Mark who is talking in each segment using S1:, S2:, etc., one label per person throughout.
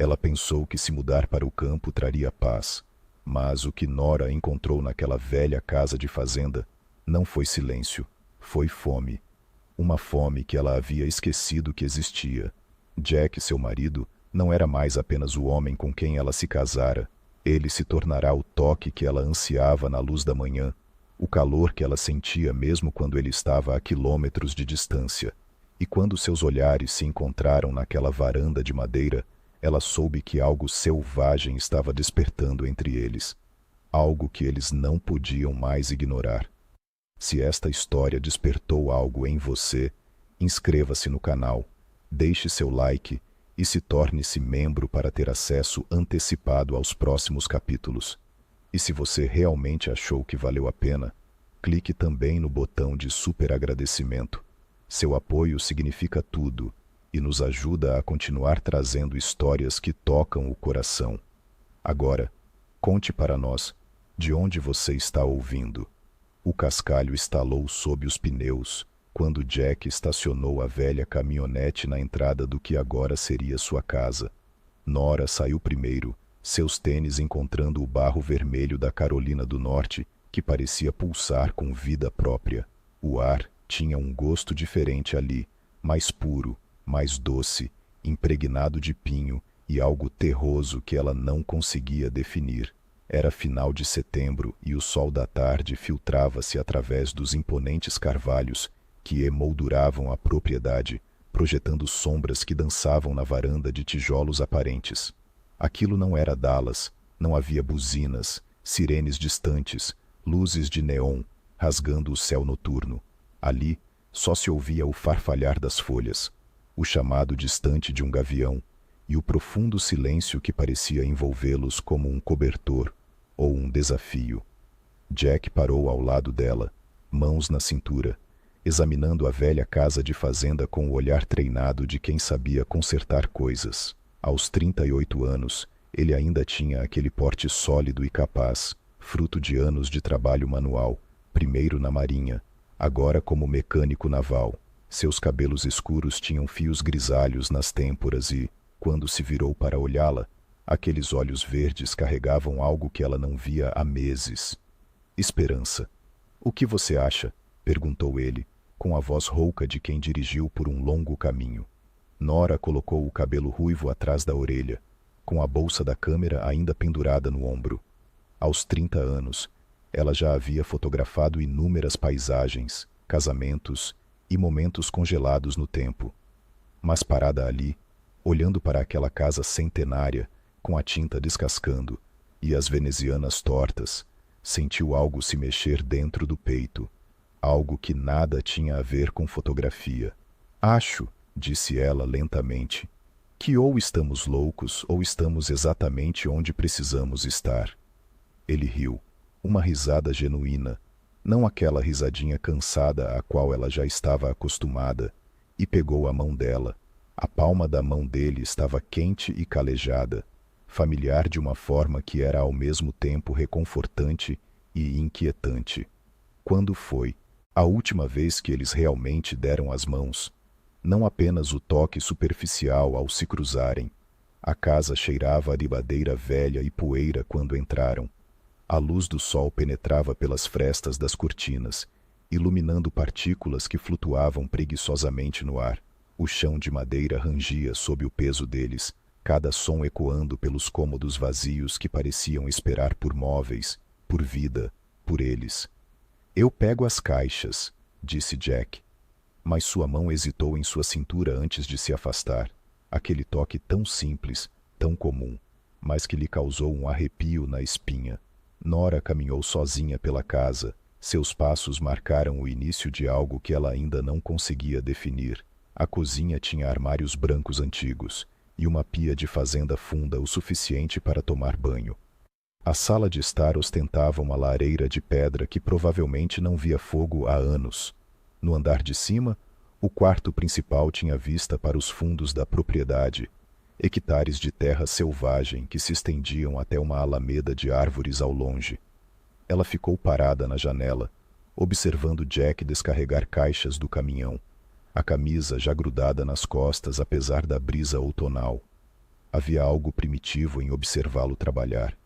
S1: Ela pensou que se mudar para o campo traria paz, mas o que Nora encontrou naquela velha casa de fazenda não foi silêncio, foi fome. Uma fome que ela havia esquecido que existia. Jack, seu marido, não era mais apenas o homem com quem ela se casara. Ele se tornará o toque que ela ansiava na luz da manhã, o calor que ela sentia mesmo quando ele estava a quilômetros de distância. E quando seus olhares se encontraram naquela varanda de madeira, ela soube que algo selvagem estava despertando entre eles. Algo que eles não podiam mais ignorar. Se esta história despertou algo em você, inscreva-se no canal, deixe seu like e se torne-se membro para ter acesso antecipado aos próximos capítulos. E se você realmente achou que valeu a pena, clique também no botão de super agradecimento. Seu apoio significa tudo e nos ajuda a continuar trazendo histórias que tocam o coração. Agora, conte para nós de onde você está ouvindo. O cascalho estalou sob os pneus quando Jack estacionou a velha caminhonete na entrada do que agora seria sua casa. Nora saiu primeiro, seus tênis encontrando o barro vermelho da Carolina do Norte, que parecia pulsar com vida própria. O ar tinha um gosto diferente ali, mais puro, mais doce, impregnado de pinho e algo terroso que ela não conseguia definir. Era final de setembro e o sol da tarde filtrava-se através dos imponentes carvalhos que emolduravam a propriedade, projetando sombras que dançavam na varanda de tijolos aparentes. Aquilo não era Dallas, não havia buzinas, sirenes distantes, luzes de neon rasgando o céu noturno. Ali só se ouvia o farfalhar das folhas, o chamado distante de um gavião e o profundo silêncio que parecia envolvê-los como um cobertor ou um desafio. Jack parou ao lado dela, mãos na cintura, examinando a velha casa de fazenda com o olhar treinado de quem sabia consertar coisas. Aos 38 anos, ele ainda tinha aquele porte sólido e capaz, fruto de anos de trabalho manual, primeiro na marinha, agora como mecânico naval. Seus cabelos escuros tinham fios grisalhos nas têmporas e, quando se virou para olhá-la, aqueles olhos verdes carregavam algo que ela não via há meses. Esperança. O que você acha? Perguntou ele, com a voz rouca de quem dirigiu por um longo caminho. Nora colocou o cabelo ruivo atrás da orelha, com a bolsa da câmera ainda pendurada no ombro. Aos 30 anos, ela já havia fotografado inúmeras paisagens, casamentos e momentos congelados no tempo. Mas parada ali, olhando para aquela casa centenária, com a tinta descascando e as venezianas tortas, sentiu algo se mexer dentro do peito, algo que nada tinha a ver com fotografia. Acho, disse ela lentamente, que ou estamos loucos ou estamos exatamente onde precisamos estar. Ele riu, uma risada genuína, não aquela risadinha cansada à qual ela já estava acostumada, e pegou a mão dela. A palma da mão dele estava quente e calejada, familiar de uma forma que era ao mesmo tempo reconfortante e inquietante. Quando foi a última vez que eles realmente deram as mãos? Não apenas o toque superficial ao se cruzarem. A casa cheirava a ribadeira velha e poeira quando entraram. A luz do sol penetrava pelas frestas das cortinas, iluminando partículas que flutuavam preguiçosamente no ar. O chão de madeira rangia sob o peso deles, cada som ecoando pelos cômodos vazios que pareciam esperar por móveis, por vida, por eles. Eu pego as caixas, disse Jack. Mas sua mão hesitou em sua cintura antes de se afastar. Aquele toque tão simples, tão comum, mas que lhe causou um arrepio na espinha. Nora caminhou sozinha pela casa. Seus passos marcaram o início de algo que ela ainda não conseguia definir. A cozinha tinha armários brancos antigos e uma pia de fazenda funda o suficiente para tomar banho. A sala de estar ostentava uma lareira de pedra que provavelmente não via fogo há anos. No andar de cima, o quarto principal tinha vista para os fundos da propriedade, hectares de terra selvagem que se estendiam até uma alameda de árvores ao longe. Ela ficou parada na janela, observando Jack descarregar caixas do caminhão, a camisa já grudada nas costas apesar da brisa outonal. Havia algo primitivo em observá-lo trabalhar,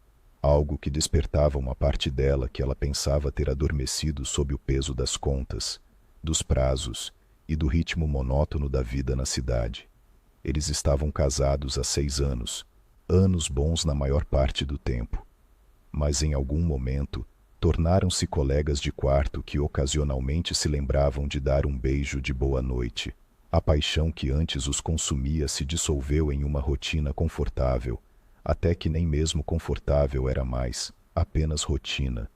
S1: algo que despertava uma parte dela que ela pensava ter adormecido sob o peso das contas, dos prazos e do ritmo monótono da vida na cidade. Eles estavam casados há 6 anos, anos bons na maior parte do tempo. Mas em algum momento, tornaram-se colegas de quarto que ocasionalmente se lembravam de dar um beijo de boa noite. A paixão que antes os consumia se dissolveu em uma rotina confortável, até que nem mesmo confortável era mais, apenas rotina.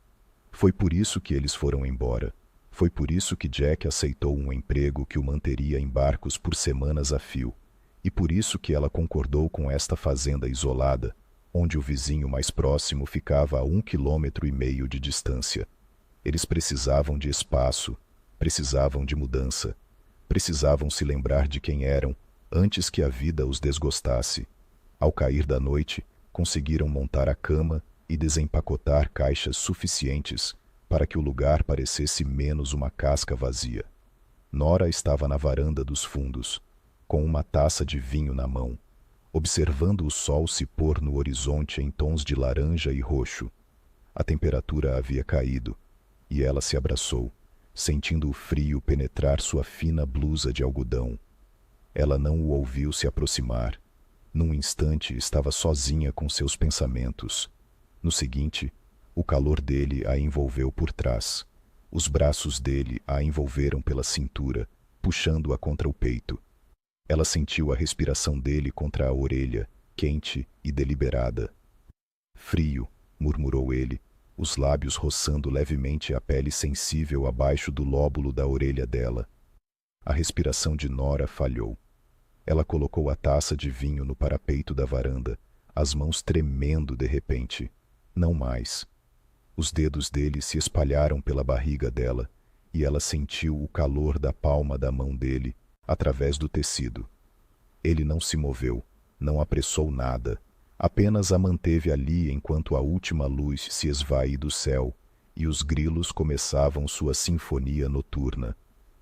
S1: Foi por isso que eles foram embora. Foi por isso que Jack aceitou um emprego que o manteria em barcos por semanas a fio. E por isso que ela concordou com esta fazenda isolada, onde o vizinho mais próximo ficava a 1,5 km de distância. Eles precisavam de espaço, precisavam de mudança, precisavam se lembrar de quem eram, antes que a vida os desgostasse. Ao cair da noite, conseguiram montar a cama e desempacotar caixas suficientes para que o lugar parecesse menos uma casca vazia. Nora estava na varanda dos fundos, com uma taça de vinho na mão, observando o sol se pôr no horizonte em tons de laranja e roxo. A temperatura havia caído, e ela se abraçou, sentindo o frio penetrar sua fina blusa de algodão. Ela não o ouviu se aproximar. Num instante estava sozinha com seus pensamentos. No seguinte, o calor dele a envolveu por trás. Os braços dele a envolveram pela cintura, puxando-a contra o peito. Ela sentiu a respiração dele contra a orelha, quente e deliberada. Frio, murmurou ele, os lábios roçando levemente a pele sensível abaixo do lóbulo da orelha dela. A respiração de Nora falhou. Ela colocou a taça de vinho no parapeito da varanda, as mãos tremendo de repente. Não mais. Os dedos dele se espalharam pela barriga dela, e ela sentiu o calor da palma da mão dele, através do tecido. Ele não se moveu, não apressou nada, apenas a manteve ali enquanto a última luz se esvaía do céu e os grilos começavam sua sinfonia noturna.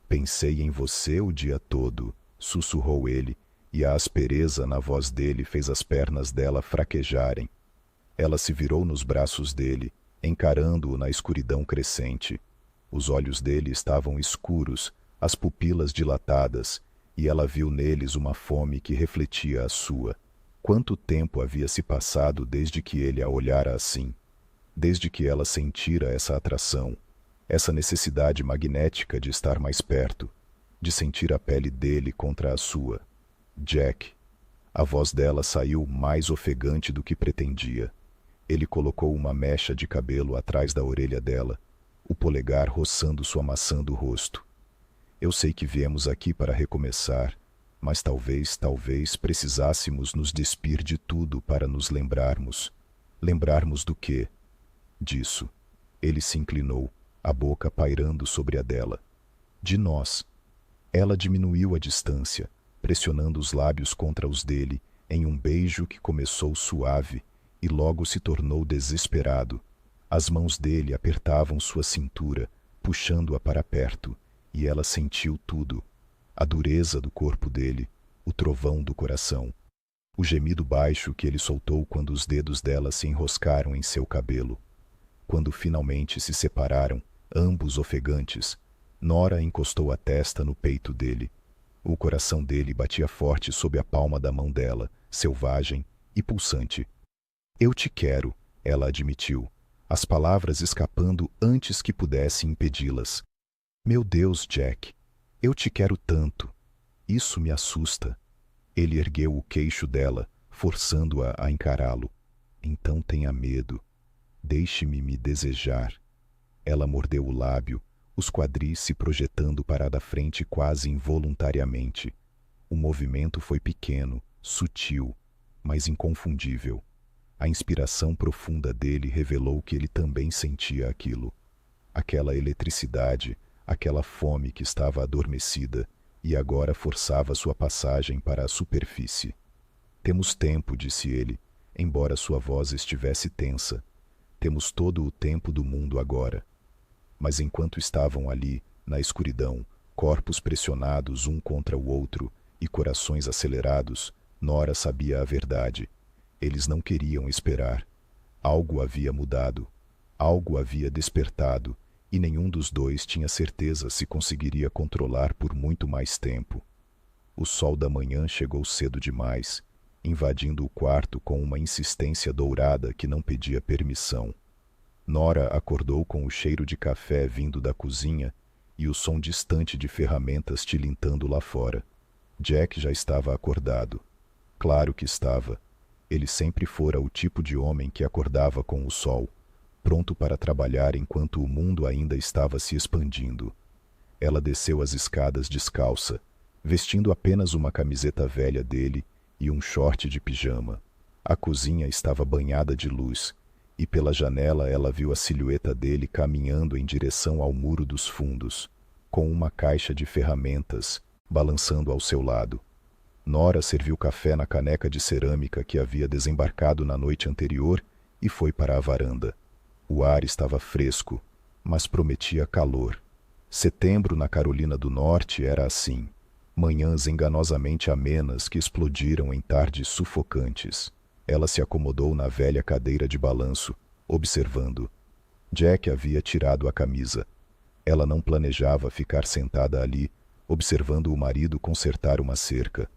S1: Pensei em você o dia todo, sussurrou ele, e a aspereza na voz dele fez as pernas dela fraquejarem. Ela se virou nos braços dele, encarando-o na escuridão crescente. Os olhos dele estavam escuros, as pupilas dilatadas, e ela viu neles uma fome que refletia a sua. Quanto tempo havia se passado desde que ele a olhara assim? Desde que ela sentira essa atração, essa necessidade magnética de estar mais perto, de sentir a pele dele contra a sua. Jack. A voz dela saiu mais ofegante do que pretendia. Ele colocou uma mecha de cabelo atrás da orelha dela, o polegar roçando sua maçã do rosto. Eu sei que viemos aqui para recomeçar, mas talvez precisássemos nos despir de tudo para nos lembrarmos. Lembrarmos do quê? Disso. Ele se inclinou, a boca pairando sobre a dela. De nós. Ela diminuiu a distância, pressionando os lábios contra os dele, em um beijo que começou suave e logo se tornou desesperado. As mãos dele apertavam sua cintura, puxando-a para perto, e ela sentiu tudo. A dureza do corpo dele, o trovão do coração, o gemido baixo que ele soltou quando os dedos dela se enroscaram em seu cabelo. Quando finalmente se separaram, ambos ofegantes, Nora encostou a testa no peito dele. O coração dele batia forte sob a palma da mão dela, selvagem e pulsante. Eu te quero, ela admitiu, as palavras escapando antes que pudesse impedi-las. Meu Deus, Jack, eu te quero tanto. Isso me assusta. Ele ergueu o queixo dela, forçando-a a encará-lo. Então tenha medo. Deixe-me me desejar. Ela mordeu o lábio, os quadris se projetando para da frente quase involuntariamente. O movimento foi pequeno, sutil, mas inconfundível. A inspiração profunda dele revelou que ele também sentia aquilo. Aquela eletricidade, aquela fome que estava adormecida e agora forçava sua passagem para a superfície. Temos tempo, disse ele, embora sua voz estivesse tensa. Temos todo o tempo do mundo agora. Mas enquanto estavam ali, na escuridão, corpos pressionados um contra o outro e corações acelerados, Nora sabia a verdade. Eles não queriam esperar. Algo havia mudado. Algo havia despertado, e nenhum dos dois tinha certeza se conseguiria controlar por muito mais tempo. O sol da manhã chegou cedo demais, invadindo o quarto com uma insistência dourada que não pedia permissão. Nora acordou com o cheiro de café vindo da cozinha e o som distante de ferramentas tilintando lá fora. Jack já estava acordado. Claro que estava. Ele sempre fora o tipo de homem que acordava com o sol, pronto para trabalhar enquanto o mundo ainda estava se expandindo. Ela desceu as escadas descalça, vestindo apenas uma camiseta velha dele e um short de pijama. A cozinha estava banhada de luz, e pela janela ela viu a silhueta dele caminhando em direção ao muro dos fundos, com uma caixa de ferramentas balançando ao seu lado. Nora serviu café na caneca de cerâmica que havia desembarcado na noite anterior e foi para a varanda. O ar estava fresco, mas prometia calor. Setembro na Carolina do Norte era assim. Manhãs enganosamente amenas que explodiram em tardes sufocantes. Ela se acomodou na velha cadeira de balanço, observando. Jack havia tirado a camisa. Ela não planejava ficar sentada ali, observando o marido consertar uma cerca.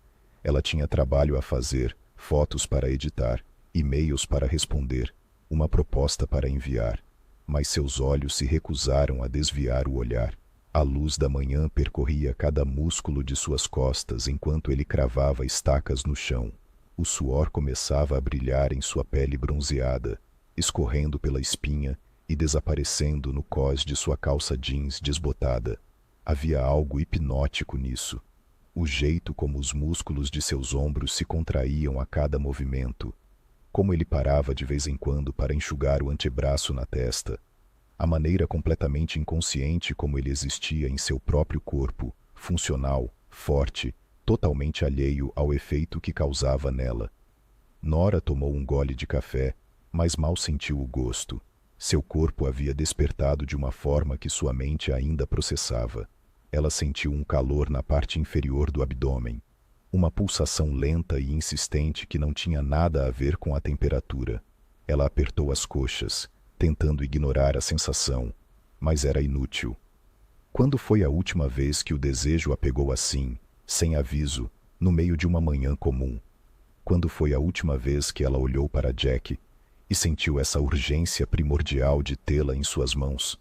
S1: Ela tinha trabalho a fazer, fotos para editar, e-mails para responder, uma proposta para enviar. Mas seus olhos se recusaram a desviar o olhar. A luz da manhã percorria cada músculo de suas costas enquanto ele cravava estacas no chão. O suor começava a brilhar em sua pele bronzeada, escorrendo pela espinha e desaparecendo no cós de sua calça jeans desbotada. Havia algo hipnótico nisso. O jeito como os músculos de seus ombros se contraíam a cada movimento, como ele parava de vez em quando para enxugar o antebraço na testa, a maneira completamente inconsciente como ele existia em seu próprio corpo, funcional, forte, totalmente alheio ao efeito que causava nela. Nora tomou um gole de café, mas mal sentiu o gosto. Seu corpo havia despertado de uma forma que sua mente ainda processava. Ela sentiu um calor na parte inferior do abdômen, uma pulsação lenta e insistente que não tinha nada a ver com a temperatura. Ela apertou as coxas, tentando ignorar a sensação, mas era inútil. Quando foi a última vez que o desejo a pegou assim, sem aviso, no meio de uma manhã comum? Quando foi a última vez que ela olhou para Jack e sentiu essa urgência primordial de tê-la em suas mãos?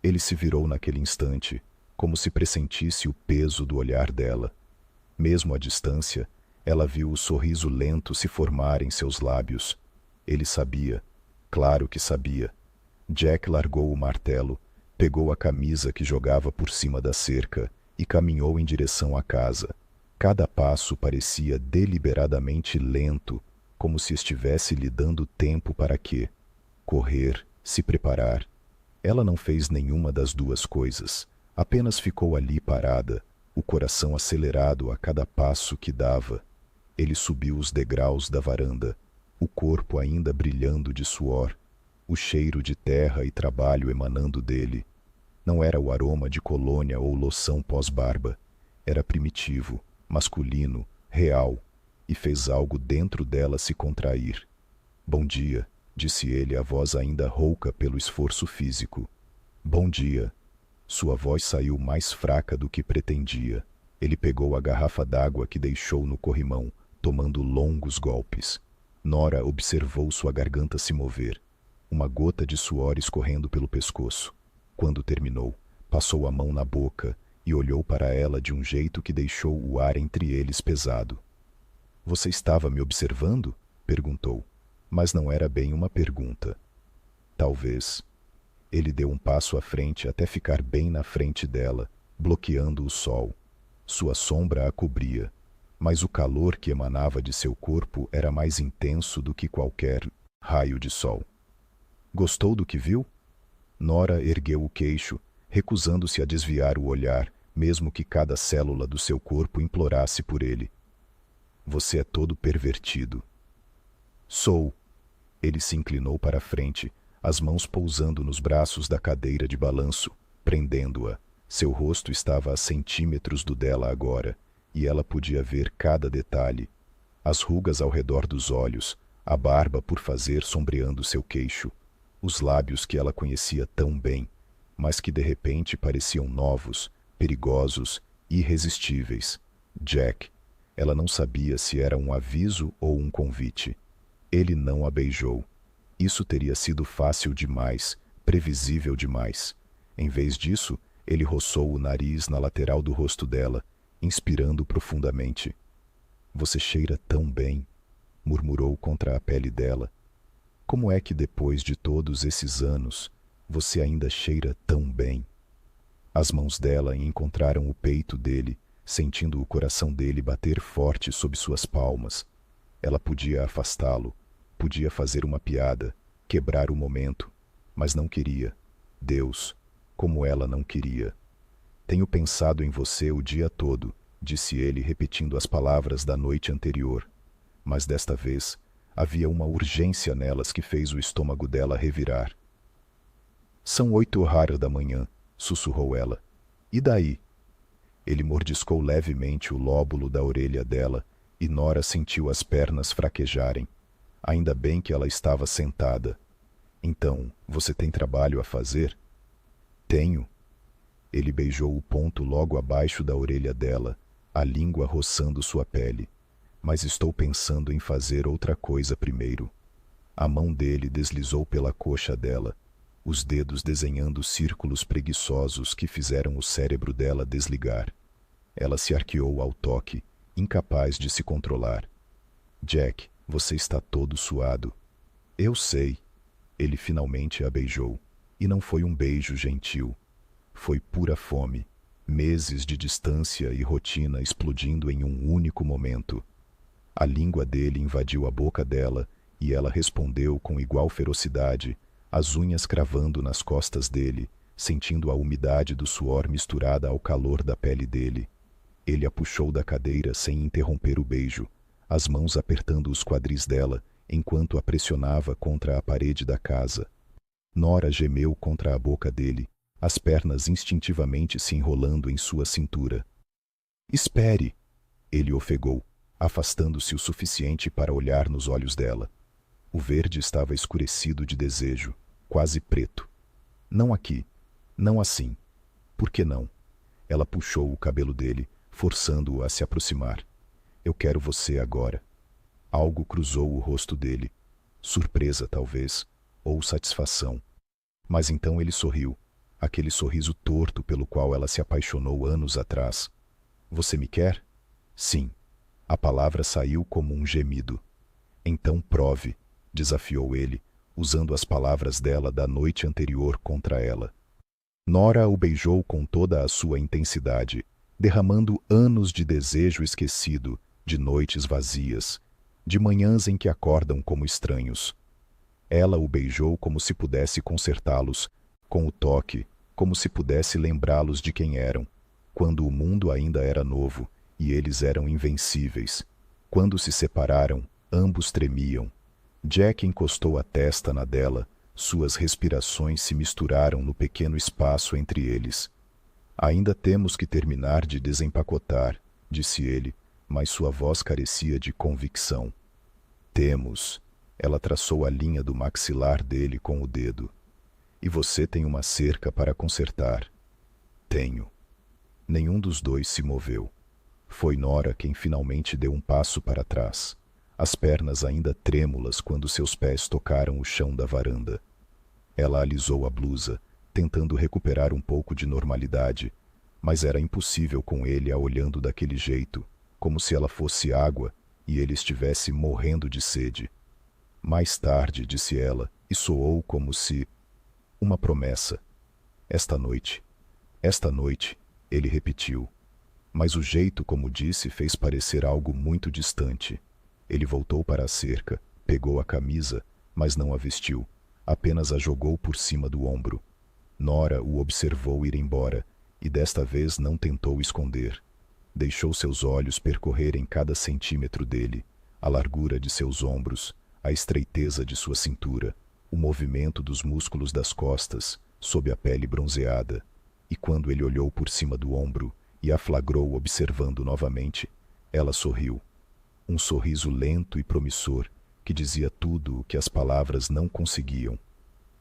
S1: Ele se virou naquele instante, como se pressentisse o peso do olhar dela. Mesmo à distância, ela viu o sorriso lento se formar em seus lábios. Ele sabia, claro que sabia. Jack largou o martelo, pegou a camisa que jogava por cima da cerca e caminhou em direção à casa. Cada passo parecia deliberadamente lento, como se estivesse lhe dando tempo para quê? Correr, se preparar. Ela não fez nenhuma das duas coisas. Apenas ficou ali parada, o coração acelerado a cada passo que dava. Ele subiu os degraus da varanda, o corpo ainda brilhando de suor, o cheiro de terra e trabalho emanando dele. Não era o aroma de colônia ou loção pós-barba. Era primitivo, masculino, real, e fez algo dentro dela se contrair. Bom dia, disse ele, a voz ainda rouca pelo esforço físico. Bom dia. Sua voz saiu mais fraca do que pretendia. Ele pegou a garrafa d'água que deixou no corrimão, tomando longos golpes. Nora observou sua garganta se mover, uma gota de suor escorrendo pelo pescoço. Quando terminou, passou a mão na boca e olhou para ela de um jeito que deixou o ar entre eles pesado. — Você estava me observando? Perguntou, mas não era bem uma pergunta. Talvez. Ele deu um passo à frente até ficar bem na frente dela, bloqueando o sol. Sua sombra a cobria, mas o calor que emanava de seu corpo era mais intenso do que qualquer raio de sol. Gostou do que viu? Nora ergueu o queixo, recusando-se a desviar o olhar, mesmo que cada célula do seu corpo implorasse por ele. Você é todo pervertido. Sou. Ele se inclinou para a frente, as mãos pousando nos braços da cadeira de balanço, prendendo-a. Seu rosto estava a centímetros do dela agora, e ela podia ver cada detalhe. As rugas ao redor dos olhos, a barba por fazer sombreando seu queixo, os lábios que ela conhecia tão bem, mas que de repente pareciam novos, perigosos, irresistíveis. Jack. Ela não sabia se era um aviso ou um convite. Ele não a beijou. Isso teria sido fácil demais, previsível demais. Em vez disso, ele roçou o nariz na lateral do rosto dela, inspirando profundamente. Você cheira tão bem, murmurou contra a pele dela. Como é que depois de todos esses anos, você ainda cheira tão bem? As mãos dela encontraram o peito dele, sentindo o coração dele bater forte sob suas palmas. Ela podia afastá-lo, podia fazer uma piada, quebrar o momento, mas não queria. Deus, como ela não queria. Tenho pensado em você o dia todo, disse ele repetindo as palavras da noite anterior. Mas desta vez, havia uma urgência nelas que fez o estômago dela revirar. São 8h da manhã, sussurrou ela. E daí? Ele mordiscou levemente o lóbulo da orelha dela e Nora sentiu as pernas fraquejarem. Ainda bem que ela estava sentada. Então, você tem trabalho a fazer? Tenho. Ele beijou o ponto logo abaixo da orelha dela, a língua roçando sua pele. Mas estou pensando em fazer outra coisa primeiro. A mão dele deslizou pela coxa dela, os dedos desenhando círculos preguiçosos que fizeram o cérebro dela desligar. Ela se arqueou ao toque, incapaz de se controlar. Jack, você está todo suado. Eu sei. Ele finalmente a beijou. E não foi um beijo gentil. Foi pura fome. Meses de distância e rotina explodindo em um único momento. A língua dele invadiu a boca dela e ela respondeu com igual ferocidade, as unhas cravando nas costas dele, sentindo a umidade do suor misturada ao calor da pele dele. Ele a puxou da cadeira sem interromper o beijo, as mãos apertando os quadris dela, enquanto a pressionava contra a parede da casa. Nora gemeu contra a boca dele, as pernas instintivamente se enrolando em sua cintura. Espere! Ele ofegou, afastando-se o suficiente para olhar nos olhos dela. O verde estava escurecido de desejo, quase preto. Não aqui, não assim. Por que não? Ela puxou o cabelo dele, forçando-o a se aproximar. Eu quero você agora. Algo cruzou o rosto dele. Surpresa, talvez, ou satisfação. Mas então ele sorriu, aquele sorriso torto pelo qual ela se apaixonou anos atrás. Você me quer? Sim. A palavra saiu como um gemido. Então prove, desafiou ele, usando as palavras dela da noite anterior contra ela. Nora o beijou com toda a sua intensidade, derramando anos de desejo esquecido, de noites vazias, de manhãs em que acordam como estranhos. Ela o beijou como se pudesse consertá-los, com o toque, como se pudesse lembrá-los de quem eram, quando o mundo ainda era novo e eles eram invencíveis. Quando se separaram, ambos tremiam. Jack encostou a testa na dela, suas respirações se misturaram no pequeno espaço entre eles. Ainda temos que terminar de desempacotar, disse ele, mas sua voz carecia de convicção. Temos. Ela traçou a linha do maxilar dele com o dedo. E você tem uma cerca para consertar. Tenho. Nenhum dos dois se moveu. Foi Nora quem finalmente deu um passo para trás, as pernas ainda trêmulas quando seus pés tocaram o chão da varanda. Ela alisou a blusa, tentando recuperar um pouco de normalidade, mas era impossível com ele a olhando daquele jeito, como se ela fosse água e ele estivesse morrendo de sede. Mais tarde, disse ela, e soou como se... uma promessa. Esta noite, ele repetiu. Mas o jeito como disse fez parecer algo muito distante. Ele voltou para a cerca, pegou a camisa, mas não a vestiu, apenas a jogou por cima do ombro. Nora o observou ir embora, e desta vez não tentou esconder. Deixou seus olhos percorrerem cada centímetro dele, a largura de seus ombros, a estreiteza de sua cintura, o movimento dos músculos das costas, sob a pele bronzeada. E quando ele olhou por cima do ombro e a flagrou observando novamente, ela sorriu. um sorriso lento e promissor que dizia tudo o que as palavras não conseguiam.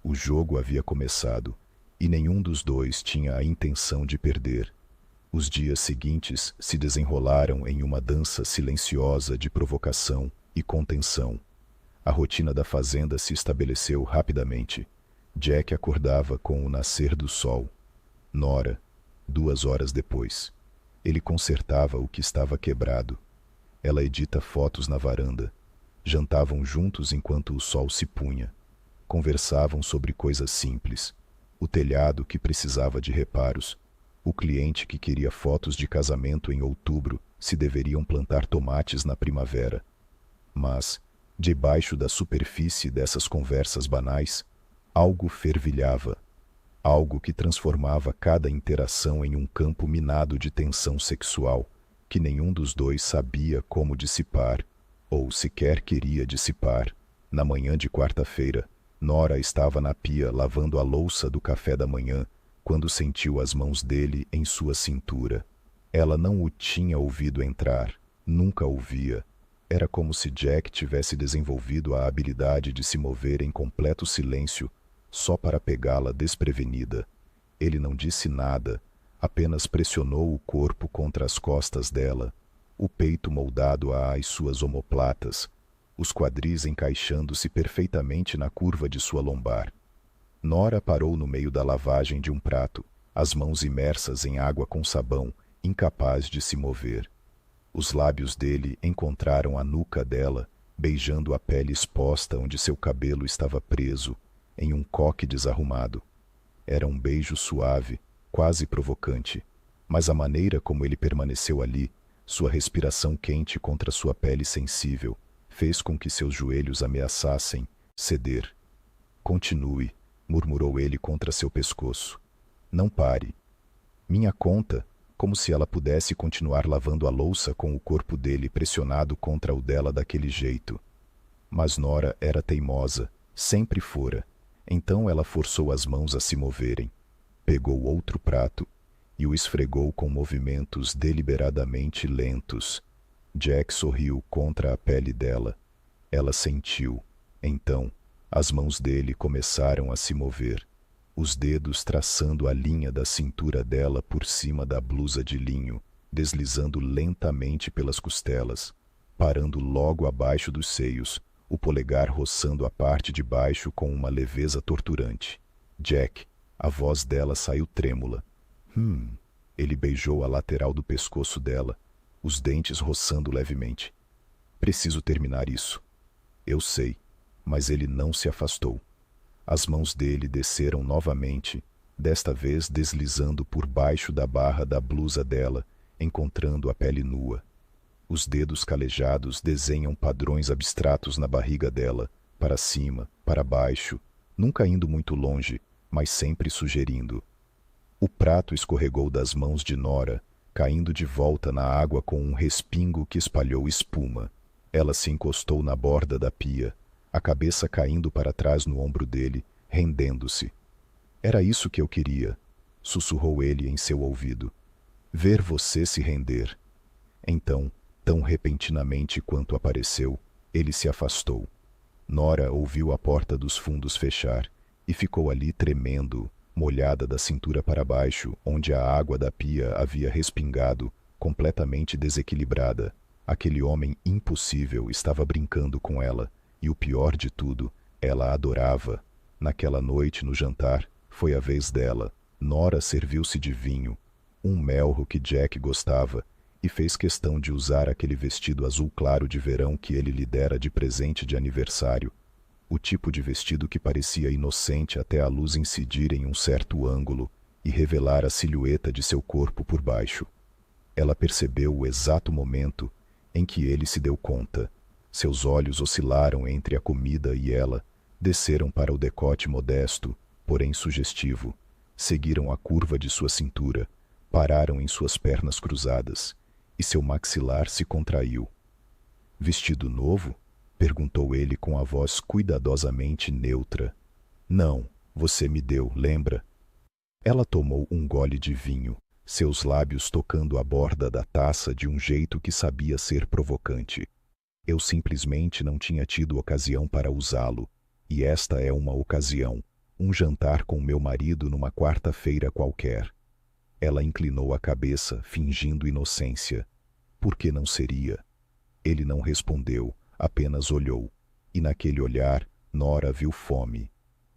S1: O jogo havia começado e nenhum dos dois tinha a intenção de perder. Os dias seguintes se desenrolaram em uma dança silenciosa de provocação e contenção. A rotina da fazenda se estabeleceu rapidamente. Jack acordava com o nascer do sol. Nora, 2 horas depois. Ele consertava o que estava quebrado. Ela edita fotos na varanda. Jantavam juntos enquanto o sol se punha. Conversavam sobre coisas simples. O telhado que precisava de reparos. O cliente que queria fotos de casamento em outubro, se deveriam plantar tomates na primavera. Mas, debaixo da superfície dessas conversas banais, algo fervilhava. Algo que transformava cada interação em um campo minado de tensão sexual, que nenhum dos dois sabia como dissipar, ou sequer queria dissipar. Na manhã de quarta-feira, Nora estava na pia lavando a louça do café da manhã, quando sentiu as mãos dele em sua cintura. Ela não o tinha ouvido entrar, nunca o via. Era como se Jack tivesse desenvolvido a habilidade de se mover em completo silêncio, só para pegá-la desprevenida. Ele não disse nada, apenas pressionou o corpo contra as costas dela, o peito moldado às suas omoplatas, os quadris encaixando-se perfeitamente na curva de sua lombar. Nora parou no meio da lavagem de um prato, as mãos imersas em água com sabão, incapaz de se mover. Os lábios dele encontraram a nuca dela, beijando a pele exposta onde seu cabelo estava preso, em um coque desarrumado. Era um beijo suave, quase provocante, mas a maneira como ele permaneceu ali, sua respiração quente contra sua pele sensível, fez com que seus joelhos ameaçassem ceder. Continue, murmurou ele contra seu pescoço. Não pare. Minha conta, como se ela pudesse continuar lavando a louça com o corpo dele pressionado contra o dela daquele jeito. Mas Nora era teimosa, sempre fora. Então ela forçou as mãos a se moverem. Pegou outro prato e o esfregou com movimentos deliberadamente lentos. Jack sorriu contra a pele dela. Ela sentiu. Então, as mãos dele começaram a se mover, os dedos traçando a linha da cintura dela por cima da blusa de linho, deslizando lentamente pelas costelas, parando logo abaixo dos seios, o polegar roçando a parte de baixo com uma leveza torturante. Jack, a voz dela saiu trêmula. Ele beijou a lateral do pescoço dela, os dentes roçando levemente. Preciso terminar isso. Eu sei, mas ele não se afastou. As mãos dele desceram novamente, desta vez deslizando por baixo da barra da blusa dela, encontrando a pele nua. Os dedos calejados desenham padrões abstratos na barriga dela, para cima, para baixo, nunca indo muito longe, mas sempre sugerindo. O prato escorregou das mãos de Nora, caindo de volta na água com um respingo que espalhou espuma. Ela se encostou na borda da pia, a cabeça caindo para trás no ombro dele, rendendo-se. Era isso que eu queria, sussurrou ele em seu ouvido. Ver você se render. Então, tão repentinamente quanto apareceu, ele se afastou. Nora ouviu a porta dos fundos fechar e ficou ali tremendo, molhada da cintura para baixo, onde a água da pia havia respingado, completamente desequilibrada. Aquele homem impossível estava brincando com ela, e o pior de tudo, ela a adorava. Naquela noite, no jantar, foi a vez dela. Nora serviu-se de vinho, um melro que Jack gostava, e fez questão de usar aquele vestido azul claro de verão que ele lhe dera de presente de aniversário. O tipo de vestido que parecia inocente até a luz incidir em um certo ângulo e revelar a silhueta de seu corpo por baixo. Ela percebeu o exato momento em que ele se deu conta. Seus olhos oscilaram entre a comida e ela, desceram para o decote modesto, porém sugestivo, seguiram a curva de sua cintura, pararam em suas pernas cruzadas, e seu maxilar se contraiu. Vestido novo? Perguntou ele com a voz cuidadosamente neutra. Não, você me deu, lembra? Ela tomou um gole de vinho, seus lábios tocando a borda da taça de um jeito que sabia ser provocante. Eu simplesmente não tinha tido ocasião para usá-lo, e esta é uma ocasião. Um jantar com meu marido numa quarta-feira qualquer. Ela inclinou a cabeça, fingindo inocência. Por que não seria? Ele não respondeu, apenas olhou. E naquele olhar, Nora viu fome.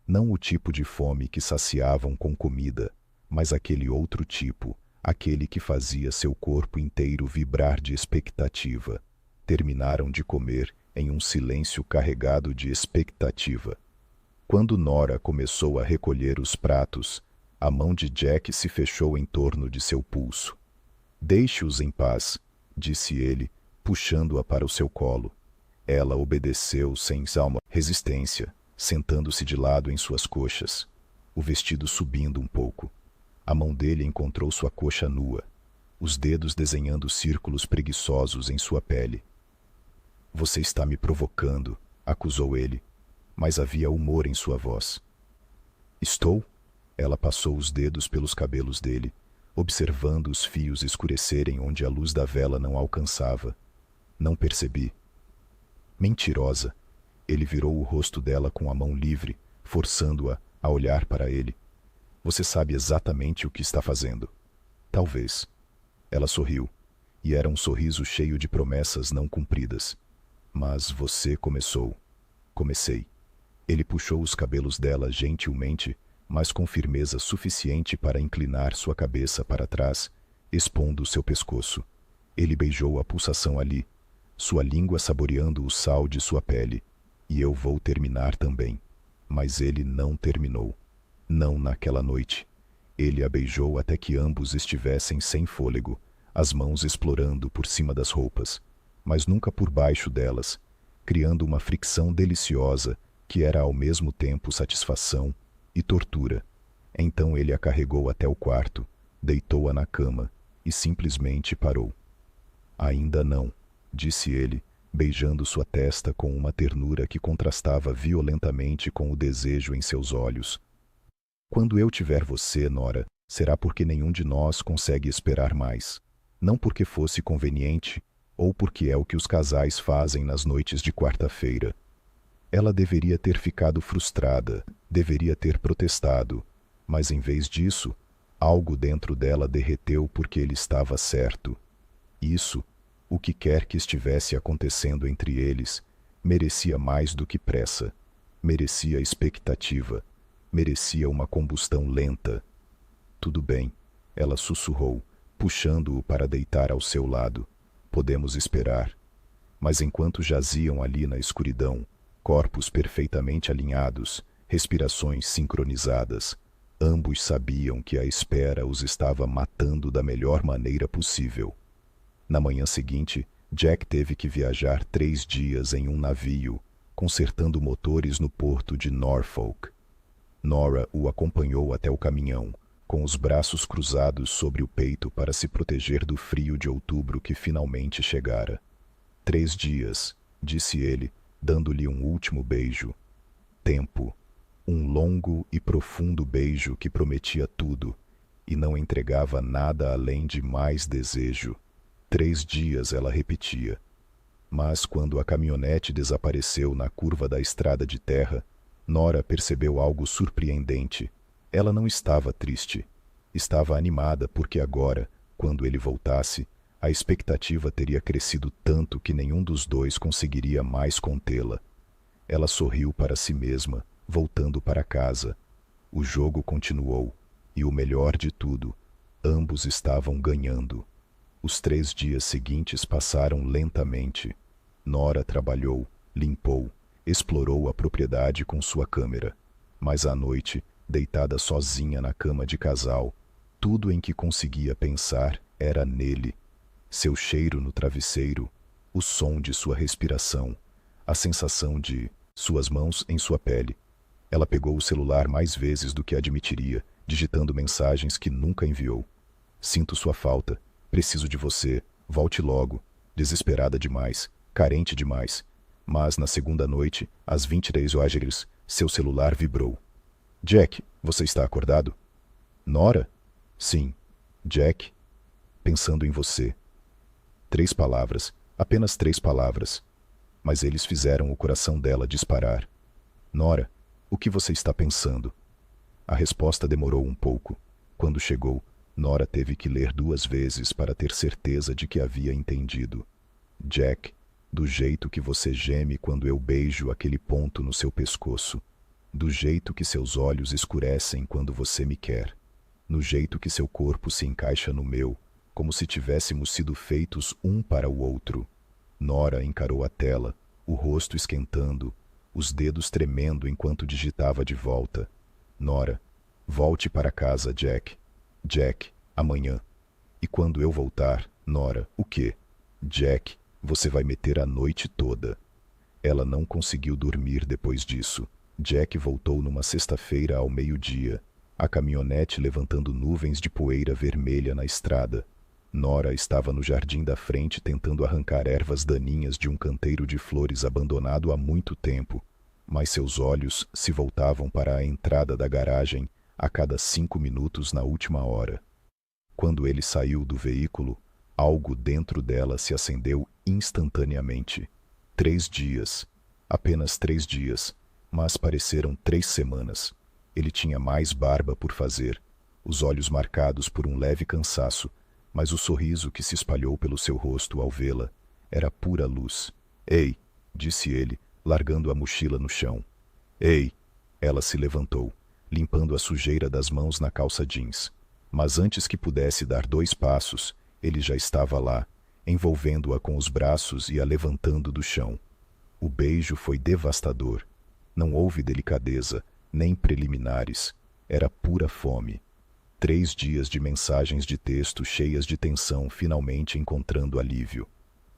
S1: Não o tipo de fome que saciavam com comida, mas aquele outro tipo, aquele que fazia seu corpo inteiro vibrar de expectativa. Terminaram de comer em um silêncio carregado de expectativa. Quando Nora começou a recolher os pratos, a mão de Jack se fechou em torno de seu pulso. Deixe-os em paz, disse ele, puxando-a para o seu colo. Ela obedeceu sem resistência, sentando-se de lado em suas coxas, o vestido subindo um pouco. A mão dele encontrou sua coxa nua, os dedos desenhando círculos preguiçosos em sua pele. Você está me provocando, acusou ele, mas havia humor em sua voz. Estou? Ela passou os dedos pelos cabelos dele, observando os fios escurecerem onde a luz da vela não alcançava. Não percebi. Mentirosa. Ele virou o rosto dela com a mão livre, forçando-a a olhar para ele. Você sabe exatamente o que está fazendo. Talvez. Ela sorriu, e era um sorriso cheio de promessas não cumpridas. Mas você começou. Comecei. Ele puxou os cabelos dela gentilmente, mas com firmeza suficiente para inclinar sua cabeça para trás, expondo seu pescoço. Ele beijou a pulsação ali, sua língua saboreando o sal de sua pele. E eu vou terminar também. Mas ele não terminou. Não naquela noite. Ele a beijou até que ambos estivessem sem fôlego, as mãos explorando por cima das roupas, mas nunca por baixo delas, criando uma fricção deliciosa que era ao mesmo tempo satisfação e tortura. Então ele a carregou até o quarto, deitou-a na cama e simplesmente parou. Ainda não, disse ele, beijando sua testa com uma ternura que contrastava violentamente com o desejo em seus olhos. Quando eu tiver você, Nora, será porque nenhum de nós consegue esperar mais. Não porque fosse conveniente, ou porque é o que os casais fazem nas noites de quarta-feira. Ela deveria ter ficado frustrada, deveria ter protestado, mas em vez disso, algo dentro dela derreteu porque ele estava certo. Isso, o que quer que estivesse acontecendo entre eles, merecia mais do que pressa, merecia expectativa, merecia uma combustão lenta. Tudo bem, ela sussurrou, puxando-o para deitar ao seu lado. Podemos esperar. Mas enquanto jaziam ali na escuridão, corpos perfeitamente alinhados, respirações sincronizadas, ambos sabiam que a espera os estava matando da melhor maneira possível. Na manhã seguinte, Jack teve que viajar 3 dias em um navio, consertando motores no porto de Norfolk. Nora o acompanhou até o caminhão, com os braços cruzados sobre o peito para se proteger do frio de outubro que finalmente chegara. 3 dias, disse ele, dando-lhe um último beijo. Tempo. Um longo e profundo beijo que prometia tudo, e não entregava nada além de mais desejo. 3 dias, ela repetia. Mas quando a caminhonete desapareceu na curva da estrada de terra, Nora percebeu algo surpreendente. Ela não estava triste. Estava animada porque agora, quando ele voltasse, a expectativa teria crescido tanto que nenhum dos dois conseguiria mais contê-la. Ela sorriu para si mesma, voltando para casa. O jogo continuou, e o melhor de tudo, ambos estavam ganhando. Os 3 dias seguintes passaram lentamente. Nora trabalhou, limpou, explorou a propriedade com sua câmera. Mas à noite, deitada sozinha na cama de casal, tudo em que conseguia pensar era nele. Seu cheiro no travesseiro, o som de sua respiração, a sensação de suas mãos em sua pele. Ela pegou o celular mais vezes do que admitiria, digitando mensagens que nunca enviou. Sinto sua falta, preciso de você, volte logo, desesperada demais, carente demais. Mas na segunda noite, às 23 horas, seu celular vibrou. Jack, você está acordado? Nora? Sim. Jack? Pensando em você. 3 palavras, apenas 3 palavras. mas eles fizeram o coração dela disparar. Nora, o que você está pensando? A resposta demorou um pouco. Quando chegou, Nora teve que ler 2 vezes para ter certeza de que havia entendido. Jack, do jeito que você geme quando eu beijo aquele ponto no seu pescoço. Do jeito que seus olhos escurecem quando você me quer. No jeito que seu corpo se encaixa no meu, como se tivéssemos sido feitos um para o outro. Nora encarou a tela, o rosto esquentando, os dedos tremendo enquanto digitava de volta. Nora, volte para casa, Jack. Jack, amanhã. E quando eu voltar, Nora, o quê? Jack, você vai meter a noite toda. Ela não conseguiu dormir depois disso. Jack voltou numa sexta-feira ao meio-dia, a caminhonete levantando nuvens de poeira vermelha na estrada. Nora estava no jardim da frente tentando arrancar ervas daninhas de um canteiro de flores abandonado há muito tempo, mas seus olhos se voltavam para a entrada da garagem a cada 5 minutos na última hora. Quando ele saiu do veículo, algo dentro dela se acendeu instantaneamente. 3 dias. Apenas 3 dias. Mas pareceram 3 semanas. Ele tinha mais barba por fazer, os olhos marcados por um leve cansaço, mas o sorriso que se espalhou pelo seu rosto ao vê-la era pura luz. Ei, disse ele, largando a mochila no chão. Ei! Ela se levantou, limpando a sujeira das mãos na calça jeans. Mas antes que pudesse dar 2 passos, ele já estava lá, envolvendo-a com os braços e a levantando do chão. O beijo foi devastador. Não houve delicadeza, nem preliminares. Era pura fome. 3 dias de mensagens de texto cheias de tensão finalmente encontrando alívio.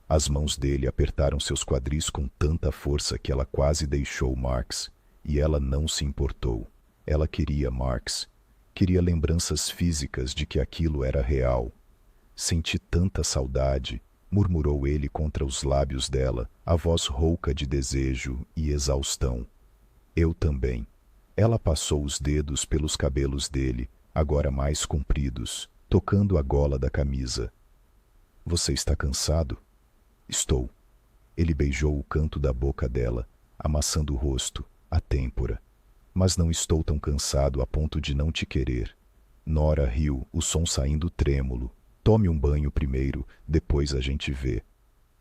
S1: As mãos dele apertaram seus quadris com tanta força que ela quase deixou Marks, e ela não se importou. Ela queria Marks. Queria lembranças físicas de que aquilo era real. Senti tanta saudade, murmurou ele contra os lábios dela, a voz rouca de desejo e exaustão. Eu também. Ela passou os dedos pelos cabelos dele, agora mais compridos, tocando a gola da camisa. Você está cansado? Estou. Ele beijou o canto da boca dela, amassando o rosto, a têmpora. Mas não estou tão cansado a ponto de não te querer. Nora riu, o som saindo trêmulo. Tome um banho primeiro, depois a gente vê.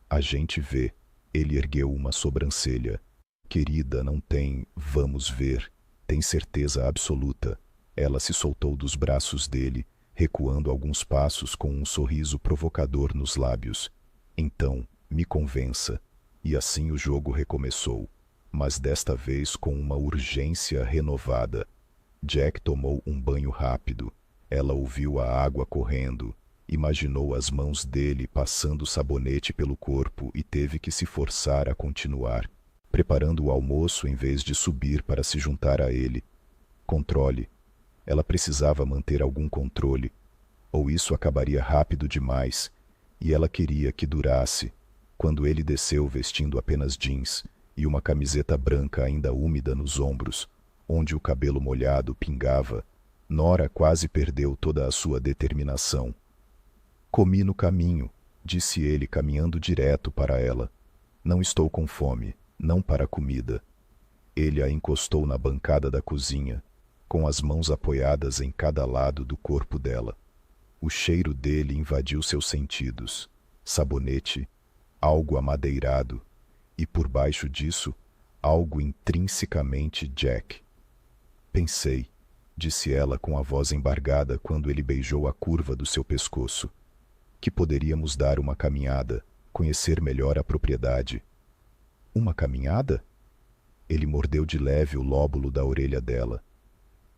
S1: A gente vê. Ele ergueu uma sobrancelha. Querida, não tem, vamos ver. Tem certeza absoluta. Ela se soltou dos braços dele, recuando alguns passos com um sorriso provocador nos lábios. Então, me convença. E assim o jogo recomeçou, mas desta vez com uma urgência renovada. Jack tomou um banho rápido. Ela ouviu a água correndo, imaginou as mãos dele passando sabonete pelo corpo e teve que se forçar a continuar, preparando o almoço em vez de subir para se juntar a ele. Controle. Ela precisava manter algum controle, ou isso acabaria rápido demais, e ela queria que durasse. Quando ele desceu vestindo apenas jeans e uma camiseta branca ainda úmida nos ombros, onde o cabelo molhado pingava, Nora quase perdeu toda a sua determinação. Comi no caminho, disse ele caminhando direto para ela. Não estou com fome, não para comida. Ele a encostou na bancada da cozinha, com as mãos apoiadas em cada lado do corpo dela. O cheiro dele invadiu seus sentidos. Sabonete, algo amadeirado, e por baixo disso, algo intrinsecamente Jack. Pensei, disse ela com a voz embargada quando ele beijou a curva do seu pescoço, que poderíamos dar uma caminhada, conhecer melhor a propriedade. Uma caminhada? Ele mordeu de leve o lóbulo da orelha dela.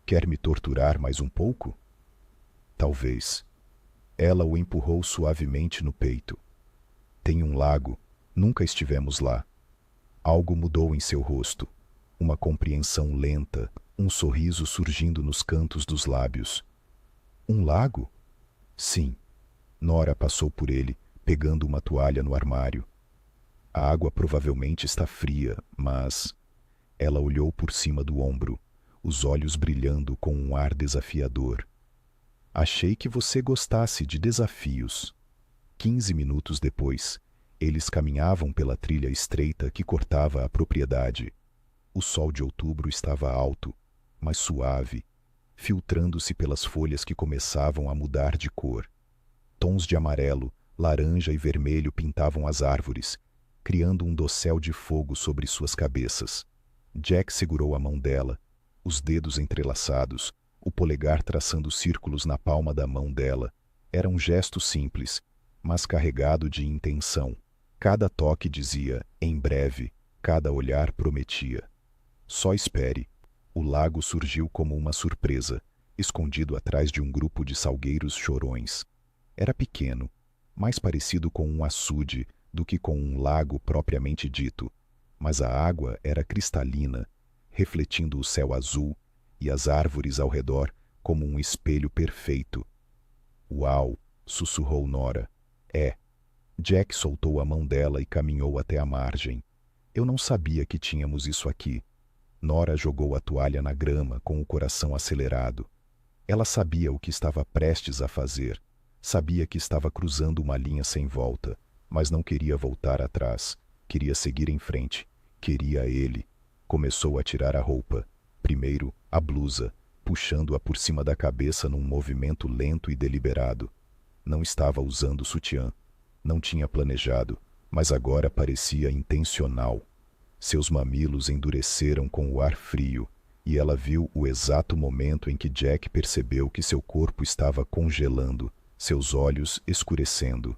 S1: Quer me torturar mais um pouco? Talvez. Ela o empurrou suavemente no peito. Tem um lago. Nunca estivemos lá. Algo mudou em seu rosto. Uma compreensão lenta, um sorriso surgindo nos cantos dos lábios. Um lago? Sim. Nora passou por ele, pegando uma toalha no armário. A água provavelmente está fria, mas... Ela olhou por cima do ombro, os olhos brilhando com um ar desafiador. Achei que você gostasse de desafios. 15 minutos depois, Eles caminhavam pela trilha estreita que cortava a propriedade. O sol de outubro estava alto, mas suave, filtrando-se pelas folhas que começavam a mudar de cor. Tons de amarelo, laranja e vermelho pintavam as árvores, criando um dossel de fogo sobre suas cabeças. Jack segurou a mão dela, os dedos entrelaçados, o polegar traçando círculos na palma da mão dela. Era um gesto simples, mas carregado de intenção. Cada toque dizia, em breve, cada olhar prometia. Só espere. O lago surgiu como uma surpresa, escondido atrás de um grupo de salgueiros chorões. Era pequeno, mais parecido com um açude do que com um lago propriamente dito, mas a água era cristalina, refletindo o céu azul e as árvores ao redor como um espelho perfeito. Uau! Sussurrou Nora. É. Jack soltou a mão dela e caminhou até a margem. Eu não sabia que tínhamos isso aqui. Nora jogou a toalha na grama com o coração acelerado. Ela sabia o que estava prestes a fazer. Sabia que estava cruzando uma linha sem volta, mas não queria voltar atrás. Queria seguir em frente. Queria ele. Começou a tirar a roupa. Primeiro, a blusa, puxando-a por cima da cabeça num movimento lento e deliberado. Não estava usando sutiã. Não tinha planejado, mas agora parecia intencional. Seus mamilos endureceram com o ar frio, e ela viu o exato momento em que Jack percebeu que seu corpo estava congelando, seus olhos escurecendo.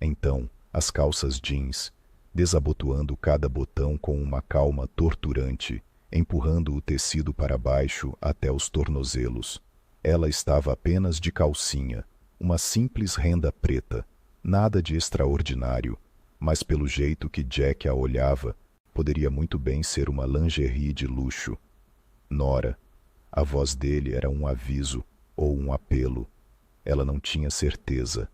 S1: Então, as calças jeans, desabotoando cada botão com uma calma torturante, empurrando o tecido para baixo até os tornozelos. Ela estava apenas de calcinha, uma simples renda preta, nada de extraordinário, mas pelo jeito que Jack a olhava, poderia muito bem ser uma lingerie de luxo. Nora. A voz dele era um aviso ou um apelo. Ela não tinha certeza.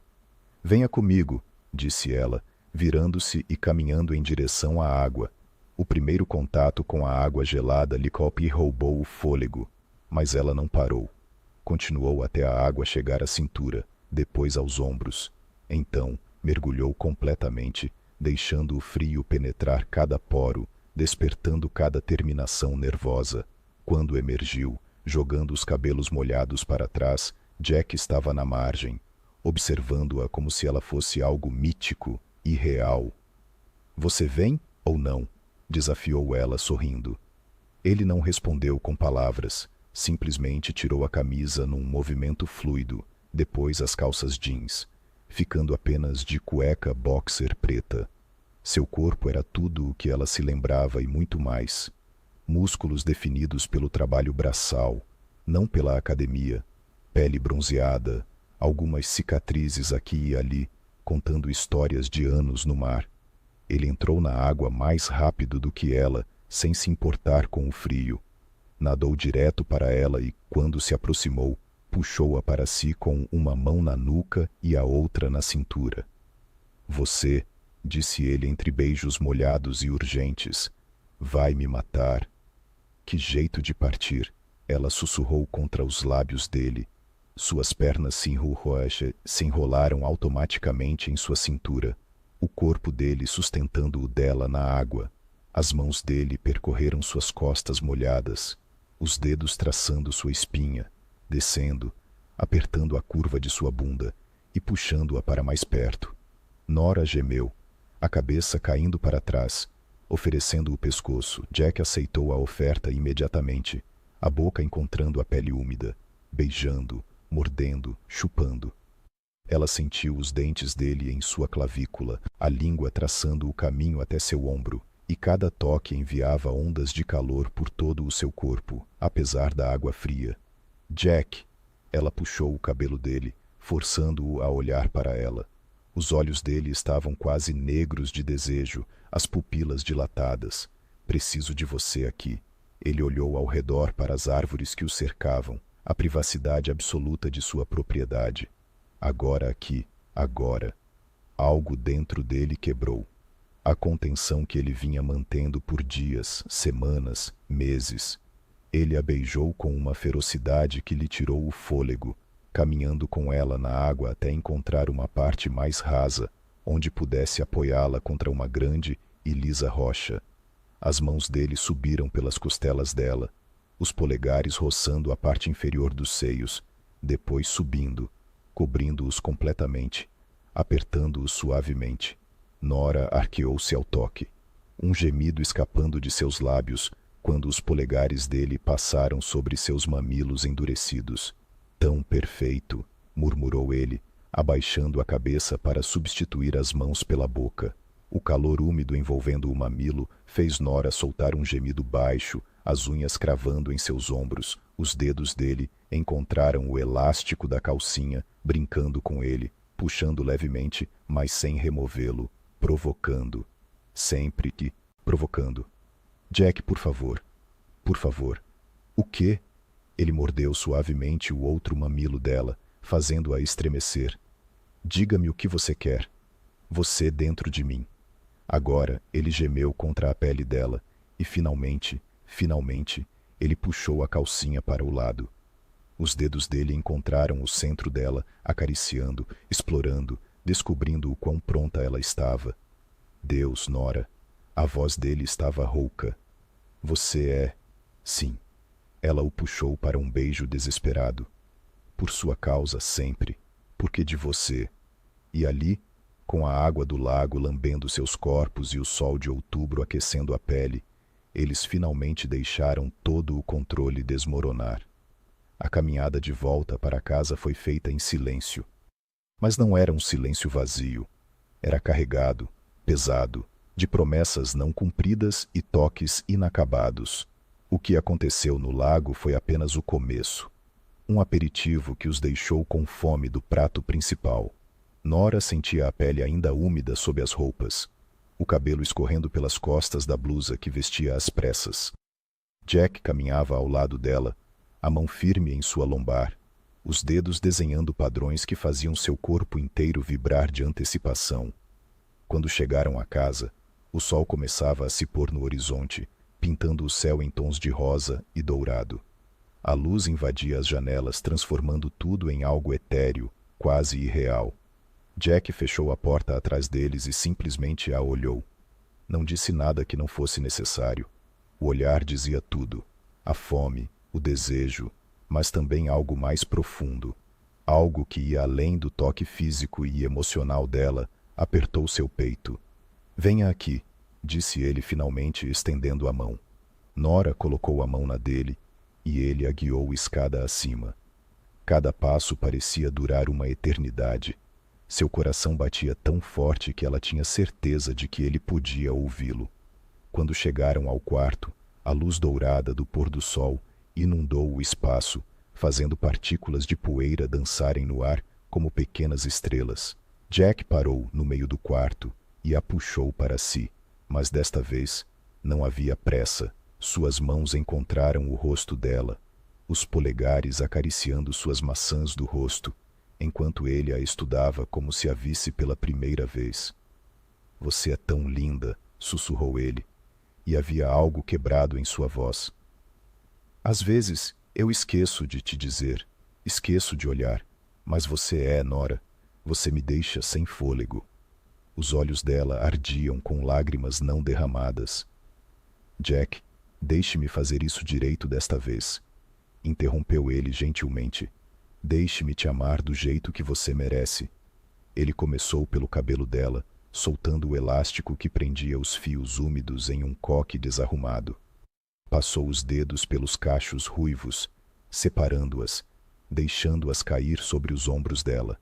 S1: Venha comigo, disse ela, virando-se e caminhando em direção à água. O primeiro contato com a água gelada lhe roubou o fôlego, mas ela não parou. Continuou até a água chegar à cintura, depois aos ombros. Então, mergulhou completamente, deixando o frio penetrar cada poro, despertando cada terminação nervosa. Quando emergiu, jogando os cabelos molhados para trás, Jack estava na margem, observando-a como se ela fosse algo mítico, irreal. Você vem ou não? Desafiou ela sorrindo. Ele não respondeu com palavras, simplesmente tirou a camisa num movimento fluido, depois as calças jeans, ficando apenas de cueca boxer preta. Seu corpo era tudo o que ela se lembrava e muito mais. Músculos definidos pelo trabalho braçal, não pela academia, pele bronzeada, algumas cicatrizes aqui e ali, contando histórias de anos no mar. Ele entrou na água mais rápido do que ela, sem se importar com o frio. Nadou direto para ela e, quando se aproximou, puxou-a para si com uma mão na nuca e a outra na cintura. Você, disse ele entre beijos molhados e urgentes, vai me matar. Que jeito de partir, ela sussurrou contra os lábios dele. Suas pernas se enrolaram automaticamente em sua cintura, o corpo dele sustentando o dela na água. As mãos dele percorreram suas costas molhadas, os dedos traçando sua espinha, descendo, apertando a curva de sua bunda e puxando-a para mais perto. Nora gemeu, a cabeça caindo para trás, oferecendo o pescoço. Jack aceitou a oferta imediatamente, a boca encontrando a pele úmida, beijando, mordendo, chupando. Ela sentiu os dentes dele em sua clavícula, a língua traçando o caminho até seu ombro, e cada toque enviava ondas de calor por todo o seu corpo, apesar da água fria. Jack! Ela puxou o cabelo dele, forçando-o a olhar para ela. Os olhos dele estavam quase negros de desejo, as pupilas dilatadas. Preciso de você aqui. Ele olhou ao redor para as árvores que o cercavam, a privacidade absoluta de sua propriedade. Agora aqui, agora. Algo dentro dele quebrou. A contenção que ele vinha mantendo por dias, semanas, meses. Ele a beijou com uma ferocidade que lhe tirou o fôlego, caminhando com ela na água até encontrar uma parte mais rasa, onde pudesse apoiá-la contra uma grande e lisa rocha. As mãos dele subiram pelas costelas dela, os polegares roçando a parte inferior dos seios, depois subindo, cobrindo-os completamente, apertando-os suavemente. Nora arqueou-se ao toque, um gemido escapando de seus lábios quando os polegares dele passaram sobre seus mamilos endurecidos. Tão perfeito, murmurou ele, abaixando a cabeça para substituir as mãos pela boca. O calor úmido envolvendo o mamilo fez Nora soltar um gemido baixo, as unhas cravando em seus ombros. Os dedos dele encontraram o elástico da calcinha, brincando com ele, puxando levemente, mas sem removê-lo, provocando. Sempre que provocando. Jack, por favor. Por favor. O quê? Ele mordeu suavemente o outro mamilo dela, fazendo-a estremecer. Diga-me o que você quer. Você dentro de mim. Agora ele gemeu contra a pele dela, e finalmente, ele puxou a calcinha para o lado. Os dedos dele encontraram o centro dela, acariciando, explorando, descobrindo o quão pronta ela estava. Deus, Nora. A voz dele estava rouca. Você é... Sim. Ela o puxou para um beijo desesperado. Por sua causa sempre. Porque de você. E ali, com a água do lago lambendo seus corpos e o sol de outubro aquecendo a pele, eles finalmente deixaram todo o controle desmoronar. A caminhada de volta para casa foi feita em silêncio. Mas não era um silêncio vazio. Era carregado, pesado, de promessas não cumpridas e toques inacabados. O que aconteceu no lago foi apenas o começo. Um aperitivo que os deixou com fome do prato principal. Nora sentia a pele ainda úmida sob as roupas, o cabelo escorrendo pelas costas da blusa que vestia às pressas. Jack caminhava ao lado dela, a mão firme em sua lombar, os dedos desenhando padrões que faziam seu corpo inteiro vibrar de antecipação. Quando chegaram à casa, o sol começava a se pôr no horizonte, pintando o céu em tons de rosa e dourado. A luz invadia as janelas, transformando tudo em algo etéreo, quase irreal. Jack fechou a porta atrás deles e simplesmente a olhou. Não disse nada que não fosse necessário. O olhar dizia tudo. A fome, o desejo, mas também algo mais profundo. Algo que ia além do toque físico e emocional dela, apertou seu peito. Venha aqui, disse ele finalmente, estendendo a mão. Nora colocou a mão na dele e ele a guiou escada acima. Cada passo parecia durar uma eternidade. Seu coração batia tão forte que ela tinha certeza de que ele podia ouvi-lo. Quando chegaram ao quarto, a luz dourada do pôr do sol inundou o espaço, fazendo partículas de poeira dançarem no ar como pequenas estrelas. Jack parou no meio do quarto e a puxou para si, mas desta vez não havia pressa. Suas mãos encontraram o rosto dela, os polegares acariciando suas maçãs do rosto, enquanto ele a estudava como se a visse pela primeira vez. Você é tão linda, sussurrou ele, e havia algo quebrado em sua voz. Às vezes, eu esqueço de te dizer, esqueço de olhar, mas você é, Nora, você me deixa sem fôlego. Os olhos dela ardiam com lágrimas não derramadas. Jack, deixe-me fazer isso direito desta vez, interrompeu ele gentilmente. Deixe-me te amar do jeito que você merece. Ele começou pelo cabelo dela, soltando o elástico que prendia os fios úmidos em um coque desarrumado. Passou os dedos pelos cachos ruivos, separando-as, deixando-as cair sobre os ombros dela.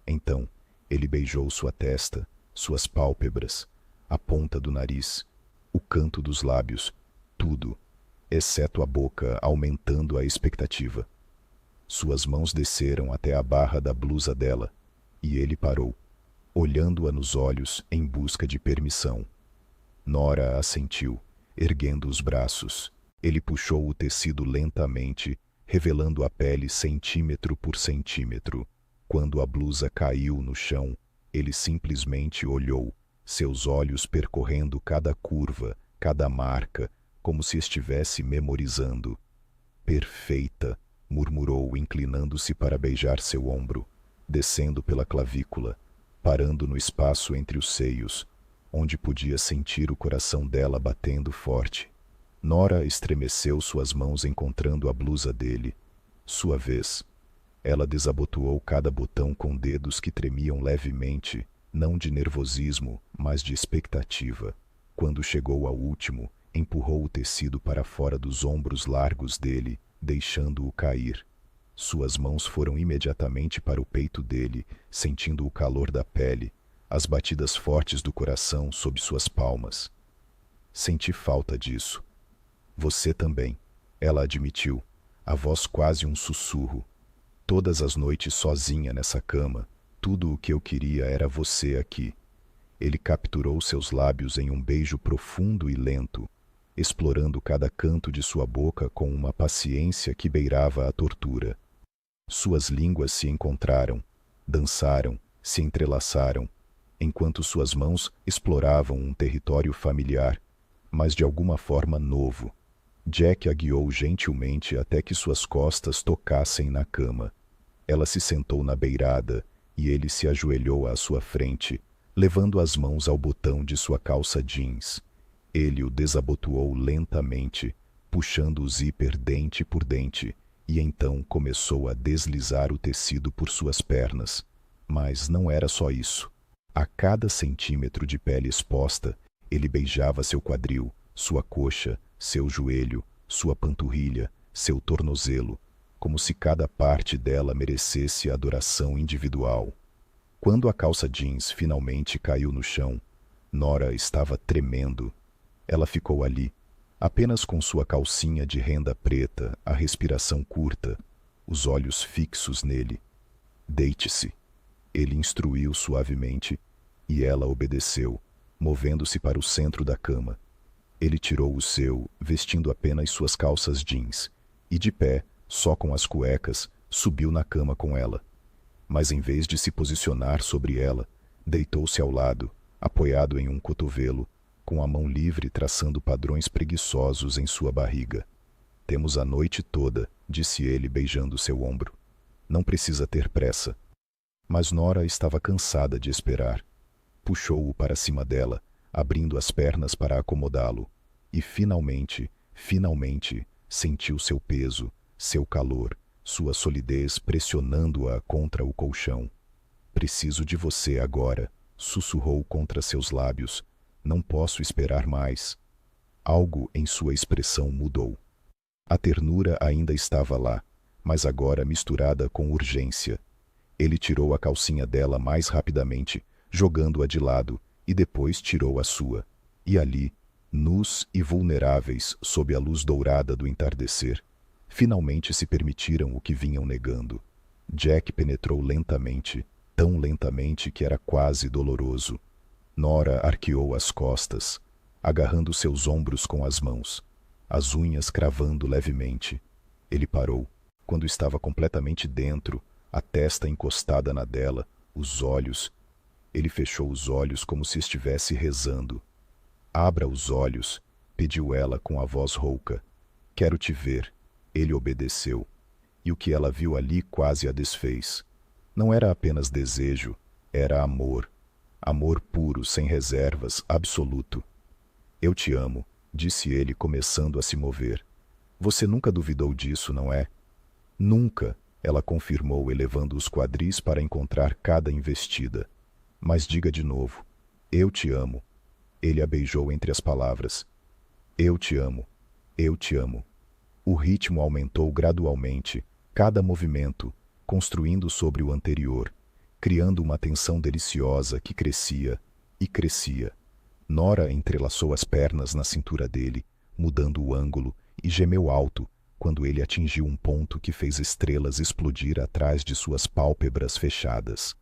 S1: Então, ele beijou sua testa, suas pálpebras, a ponta do nariz, o canto dos lábios, tudo, exceto a boca, aumentando a expectativa. Suas mãos desceram até a barra da blusa dela, e ele parou, olhando-a nos olhos em busca de permissão. Nora assentiu, erguendo os braços. Ele puxou o tecido lentamente, revelando a pele centímetro por centímetro. Quando a blusa caiu no chão, ele simplesmente olhou, seus olhos percorrendo cada curva, cada marca, como se estivesse memorizando. Perfeita, murmurou, inclinando-se para beijar seu ombro, descendo pela clavícula. parando no espaço entre os seios, onde podia sentir o coração dela batendo forte. Nora estremeceu suas mãos encontrando a blusa dele. Sua vez. Ela desabotoou cada botão com dedos que tremiam levemente, não de nervosismo, mas de expectativa. Quando chegou ao último, empurrou o tecido para fora dos ombros largos dele, deixando-o cair. Suas mãos foram imediatamente para o peito dele, sentindo o calor da pele, as batidas fortes do coração sob suas palmas. Senti falta disso. Você também, ela admitiu, a voz quase um sussurro. Todas as noites sozinha nessa cama, tudo o que eu queria era você aqui. Ele capturou seus lábios em um beijo profundo e lento, explorando cada canto de sua boca com uma paciência que beirava a tortura. Suas línguas se encontraram, dançaram, se entrelaçaram, enquanto suas mãos exploravam um território familiar, mas de alguma forma novo. Jack a guiou gentilmente até que suas costas tocassem na cama. Ela se sentou na beirada e ele se ajoelhou à sua frente, levando as mãos ao botão de sua calça jeans. Ele o desabotoou lentamente, puxando o zíper dente por dente, e então começou a deslizar o tecido por suas pernas. Mas não era só isso. A cada centímetro de pele exposta, ele beijava seu quadril, sua coxa, seu joelho, sua panturrilha, seu tornozelo, como se cada parte dela merecesse adoração individual. Quando a calça jeans finalmente caiu no chão, Nora estava tremendo. Ela ficou ali, apenas com sua calcinha de renda preta, a respiração curta, os olhos fixos nele. Deite-se. Ele instruiu suavemente, e ela obedeceu, movendo-se para o centro da cama. Ele tirou o seu, vestindo apenas suas calças jeans, e de pé, só com as cuecas, subiu na cama com ela. Mas em vez de se posicionar sobre ela, deitou-se ao lado, apoiado em um cotovelo, com a mão livre traçando padrões preguiçosos em sua barriga. Temos a noite toda, disse ele beijando seu ombro. Não precisa ter pressa. Mas Nora estava cansada de esperar. Puxou-o para cima dela, abrindo as pernas para acomodá-lo, e finalmente, sentiu seu peso, seu calor, sua solidez pressionando-a contra o colchão. Preciso de você agora, sussurrou contra seus lábios. Não posso esperar mais. Algo em sua expressão mudou. A ternura ainda estava lá, mas agora misturada com urgência. Ele tirou a calcinha dela mais rapidamente, jogando-a de lado, e depois tirou a sua. E ali, nus e vulneráveis sob a luz dourada do entardecer, finalmente se permitiram o que vinham negando. Jack penetrou lentamente, tão lentamente que era quase doloroso. Nora arqueou as costas, agarrando seus ombros com as mãos, as unhas cravando levemente. Ele parou, quando estava completamente dentro, a testa encostada na dela, os olhos. Ele fechou os olhos como se estivesse rezando. Abra os olhos, pediu ela com a voz rouca. Quero te ver. Ele obedeceu. E o que ela viu ali quase a desfez. Não era apenas desejo, era amor. Amor puro, sem reservas, absoluto. Eu te amo, disse ele começando a se mover. Você nunca duvidou disso, não é? Nunca, ela confirmou elevando os quadris para encontrar cada investida. Mas diga de novo. Eu te amo. Ele a beijou entre as palavras. Eu te amo. Eu te amo. O ritmo aumentou gradualmente, cada movimento, construindo sobre o anterior, criando uma tensão deliciosa que crescia e crescia. Nora entrelaçou as pernas na cintura dele, mudando o ângulo, e gemeu alto, quando ele atingiu um ponto que fez estrelas explodir atrás de suas pálpebras fechadas.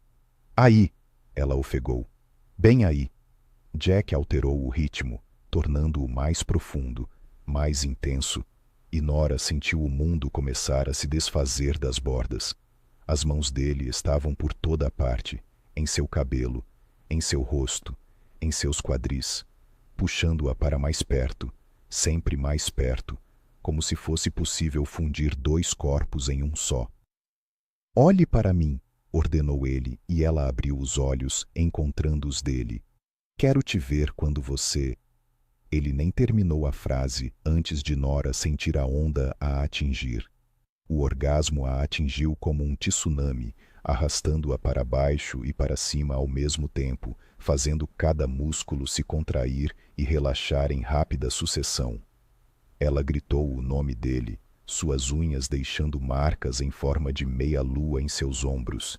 S1: Aí! Ela ofegou. Bem aí! Jack alterou o ritmo, tornando-o mais profundo, mais intenso, e Nora sentiu o mundo começar a se desfazer das bordas. As mãos dele estavam por toda a parte, em seu cabelo, em seu rosto, em seus quadris, puxando-a para mais perto, sempre mais perto, como se fosse possível fundir dois corpos em um só. Olhe para mim, ordenou ele, e ela abriu os olhos, encontrando os dele. Quero te ver quando você... Ele nem terminou a frase antes de Nora sentir a onda a atingir. O orgasmo a atingiu como um tsunami, arrastando-a para baixo e para cima ao mesmo tempo, fazendo cada músculo se contrair e relaxar em rápida sucessão. Ela gritou o nome dele, suas unhas deixando marcas em forma de meia-lua em seus ombros.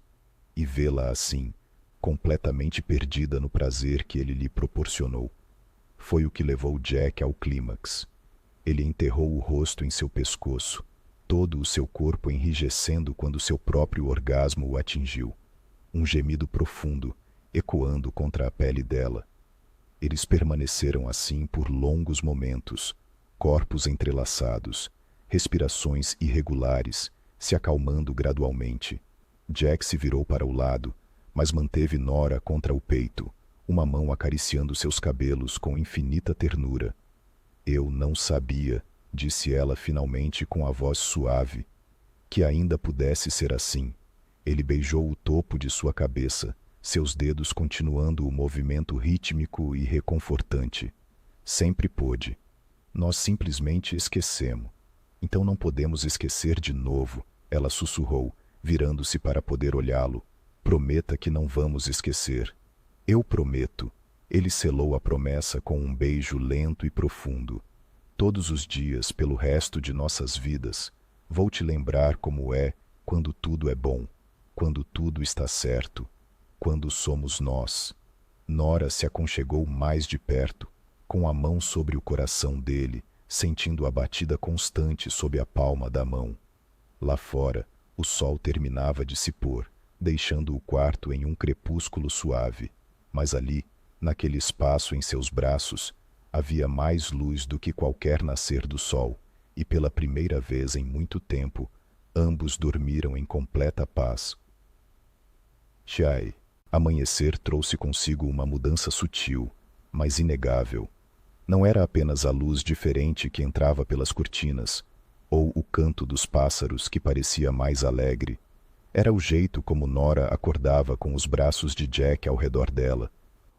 S1: E vê-la assim, completamente perdida no prazer que ele lhe proporcionou. Foi o que levou Jack ao clímax. Ele enterrou o rosto em seu pescoço, todo o seu corpo enrijecendo quando seu próprio orgasmo o atingiu. Um gemido profundo, ecoando contra a pele dela. Eles permaneceram assim por longos momentos, corpos entrelaçados, respirações irregulares, se acalmando gradualmente. Jack se virou para o lado, mas manteve Nora contra o peito, uma mão acariciando seus cabelos com infinita ternura. Eu não sabia, disse ela finalmente com a voz suave, que ainda pudesse ser assim. Ele beijou o topo de sua cabeça, seus dedos continuando o movimento rítmico e reconfortante. Sempre pôde. Nós simplesmente esquecemos. Então não podemos esquecer de novo, ela sussurrou, virando-se para poder olhá-lo. Prometa que não vamos esquecer. Eu prometo. Ele selou a promessa com um beijo lento e profundo. Todos os dias, pelo resto de nossas vidas, vou te lembrar como é quando tudo é bom, quando tudo está certo, quando somos nós. Nora se aconchegou mais de perto, com a mão sobre o coração dele, sentindo a batida constante sob a palma da mão. Lá fora, o sol terminava de se pôr, deixando o quarto em um crepúsculo suave. Mas ali, naquele espaço em seus braços, havia mais luz do que qualquer nascer do sol, e pela primeira vez em muito tempo, ambos dormiram em completa paz. Chai. Amanhecer trouxe consigo uma mudança sutil, mas inegável. Não era apenas a luz diferente que entrava pelas cortinas, ou o canto dos pássaros que parecia mais alegre. Era o jeito como Nora acordava com os braços de Jack ao redor dela,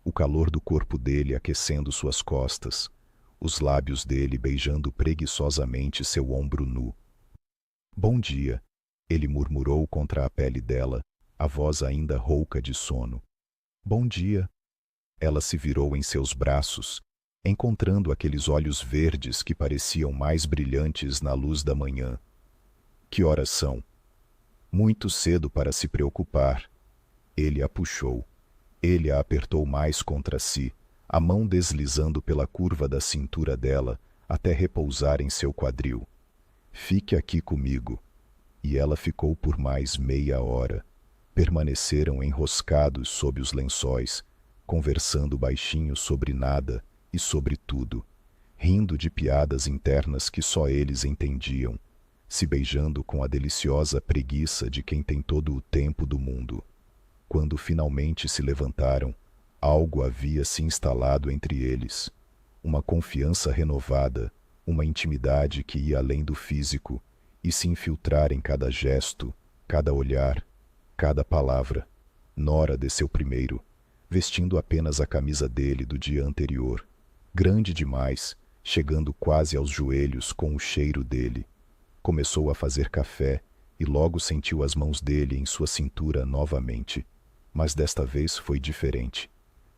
S1: o calor do corpo dele aquecendo suas costas, os lábios dele beijando preguiçosamente seu ombro nu. Bom dia, ele murmurou contra a pele dela, a voz ainda rouca de sono. Bom dia. Ela se virou em seus braços, encontrando aqueles olhos verdes que pareciam mais brilhantes na luz da manhã. Que horas são? Muito cedo para se preocupar. Ele a puxou. Ele a apertou mais contra si, a mão deslizando pela curva da cintura dela até repousar em seu quadril. Fique aqui comigo. E ela ficou por mais meia hora. Permaneceram enroscados sob os lençóis, conversando baixinho sobre nada e sobre tudo, rindo de piadas internas que só eles entendiam, se beijando com a deliciosa preguiça de quem tem todo o tempo do mundo. Quando finalmente se levantaram, algo havia se instalado entre eles. Uma confiança renovada, uma intimidade que ia além do físico e se infiltrar em cada gesto, cada olhar, cada palavra. Nora desceu primeiro, vestindo apenas a camisa dele do dia anterior, grande demais, chegando quase aos joelhos com o cheiro dele. Começou a fazer café e logo sentiu as mãos dele em sua cintura novamente. Mas desta vez foi diferente.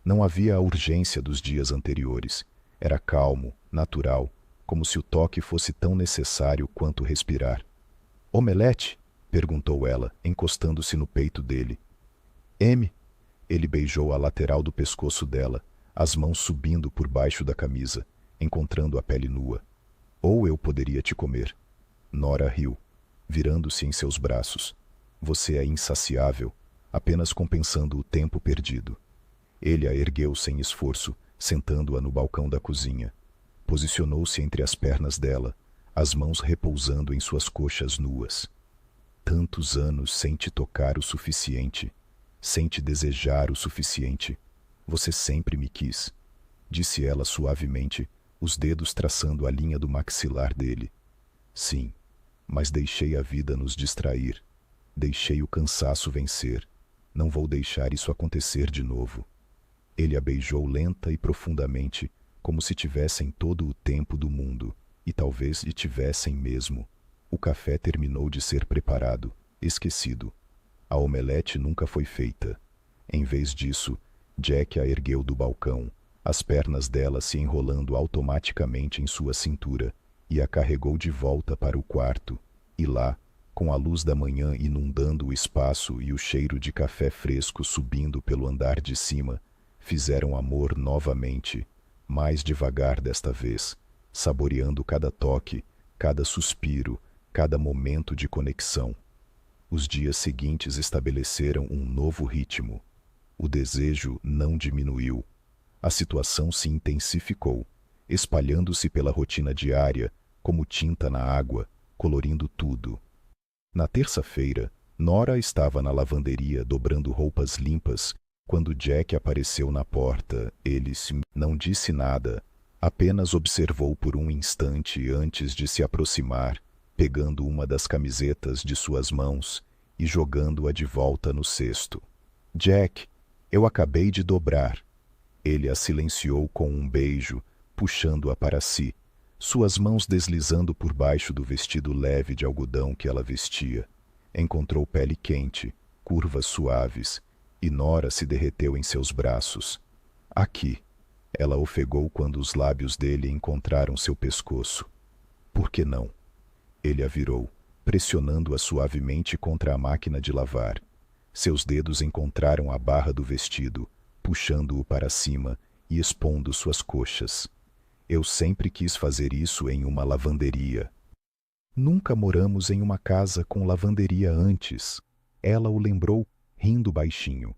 S1: Não havia a urgência dos dias anteriores. Era calmo, natural, como se o toque fosse tão necessário quanto respirar. Omelete? Perguntou ela, encostando-se no peito dele. M. Ele beijou a lateral do pescoço dela, as mãos subindo por baixo da camisa, encontrando a pele nua. Ou eu poderia te comer. Nora riu, virando-se em seus braços. Você é insaciável, apenas compensando o tempo perdido. Ele a ergueu sem esforço, sentando-a no balcão da cozinha. Posicionou-se entre as pernas dela, as mãos repousando em suas coxas nuas. Tantos anos sem te tocar o suficiente, sem te desejar o suficiente. Você sempre me quis, disse ela suavemente, os dedos traçando a linha do maxilar dele. Sim, mas deixei a vida nos distrair. Deixei o cansaço vencer. Não vou deixar isso acontecer de novo. Ele a beijou lenta e profundamente, como se tivessem todo o tempo do mundo, e talvez lhe tivessem mesmo. O café terminou de ser preparado, esquecido. A omelete nunca foi feita. Em vez disso, Jack a ergueu do balcão, as pernas dela se enrolando automaticamente em sua cintura, e a carregou de volta para o quarto. E lá, com a luz da manhã inundando o espaço e o cheiro de café fresco subindo pelo andar de cima, fizeram amor novamente, mais devagar desta vez, saboreando cada toque, cada suspiro, cada momento de conexão. Os dias seguintes estabeleceram um novo ritmo. O desejo não diminuiu. A situação se intensificou, espalhando-se pela rotina diária, como tinta na água, colorindo tudo. Na terça-feira, Nora estava na lavanderia dobrando roupas limpas, quando Jack apareceu na porta. Ele não disse nada, apenas observou por um instante antes de se aproximar, pegando uma das camisetas de suas mãos e jogando-a de volta no cesto. Jack, eu acabei de dobrar. Ele a silenciou com um beijo, puxando-a para si, suas mãos deslizando por baixo do vestido leve de algodão que ela vestia. Encontrou pele quente, curvas suaves, e Nora se derreteu em seus braços. Aqui, ela ofegou quando os lábios dele encontraram seu pescoço. Por que não? Ele a virou, pressionando-a suavemente contra a máquina de lavar. Seus dedos encontraram a barra do vestido, puxando-o para cima e expondo suas coxas. Eu sempre quis fazer isso em uma lavanderia. Nunca moramos em uma casa com lavanderia antes. Ela o lembrou, rindo baixinho.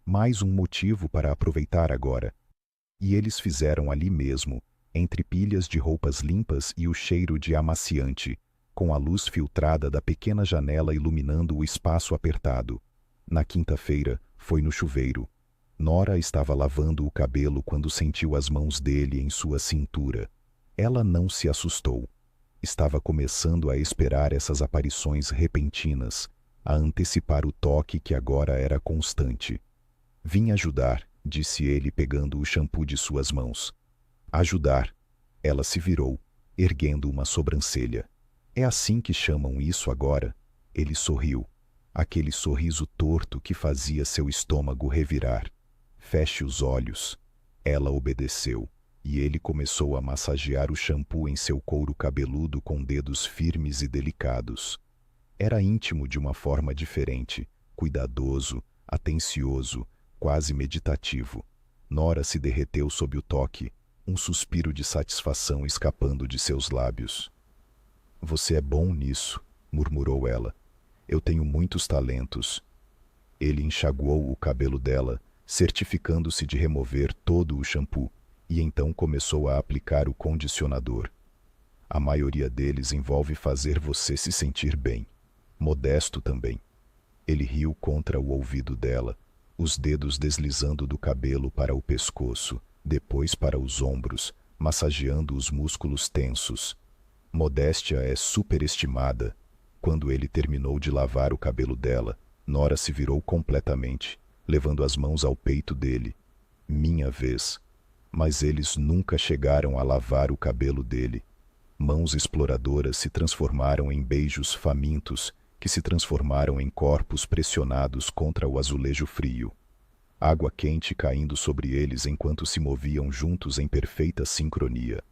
S1: Mais um motivo para aproveitar agora. E eles fizeram ali mesmo, entre pilhas de roupas limpas e o cheiro de amaciante, com a luz filtrada da pequena janela iluminando o espaço apertado. Na quinta-feira, foi no chuveiro. Nora estava lavando o cabelo quando sentiu as mãos dele em sua cintura. Ela não se assustou. Estava começando a esperar essas aparições repentinas, a antecipar o toque que agora era constante. Vim ajudar, disse ele pegando o shampoo de suas mãos. Ajudar. Ela se virou, erguendo uma sobrancelha. É assim que chamam isso agora? Ele sorriu. Aquele sorriso torto que fazia seu estômago revirar. Feche os olhos. Ela obedeceu, e ele começou a massagear o shampoo em seu couro cabeludo com dedos firmes e delicados. Era íntimo de uma forma diferente, cuidadoso, atencioso, quase meditativo. Nora se derreteu sob o toque, um suspiro de satisfação escapando de seus lábios. Você é bom nisso, murmurou ela. Eu tenho muitos talentos. Ele enxaguou o cabelo dela, certificando-se de remover todo o shampoo, e então começou a aplicar o condicionador. A maioria deles envolve fazer você se sentir bem. Modesto também. Ele riu contra o ouvido dela, os dedos deslizando do cabelo para o pescoço, depois para os ombros, massageando os músculos tensos. Modéstia é superestimada. Quando ele terminou de lavar o cabelo dela, Nora se virou completamente, levando as mãos ao peito dele. Minha vez. Mas eles nunca chegaram a lavar o cabelo dele. Mãos exploradoras se transformaram em beijos famintos, que se transformaram em corpos pressionados contra o azulejo frio. Água quente caindo sobre eles enquanto se moviam juntos em perfeita sincronia.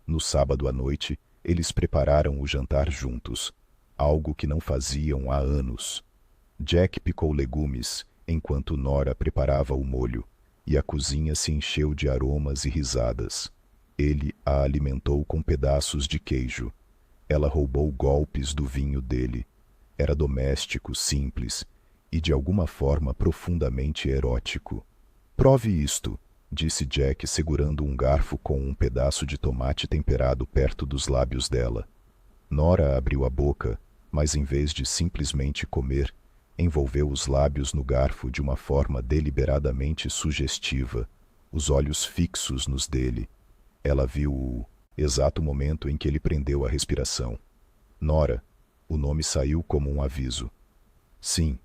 S1: No sábado à noite, eles prepararam o jantar juntos, algo que não faziam há anos. Jack picou legumes, enquanto Nora preparava o molho, e a cozinha se encheu de aromas e risadas. Ele a alimentou com pedaços de queijo. Ela roubou golpes do vinho dele. Era doméstico, simples, e de alguma forma profundamente erótico. Prove isto, disse Jack segurando um garfo com um pedaço de tomate temperado perto dos lábios dela. Nora abriu a boca, mas em vez de simplesmente comer, envolveu os lábios no garfo de uma forma deliberadamente sugestiva, os olhos fixos nos dele. Ela viu o exato momento em que ele prendeu a respiração. Nora, o nome saiu como um aviso. Sim.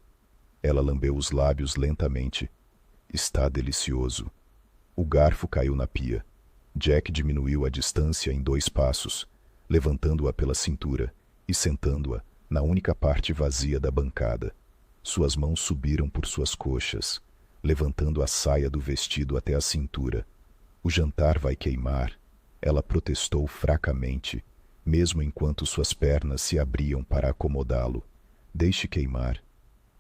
S1: Ela lambeu os lábios lentamente. Está delicioso. O garfo caiu na pia. Jack diminuiu a distância em 2 passos, levantando-a pela cintura e sentando-a na única parte vazia da bancada. Suas mãos subiram por suas coxas, levantando a saia do vestido até a cintura. O jantar vai queimar, ela protestou fracamente, mesmo enquanto suas pernas se abriam para acomodá-lo. Deixe queimar.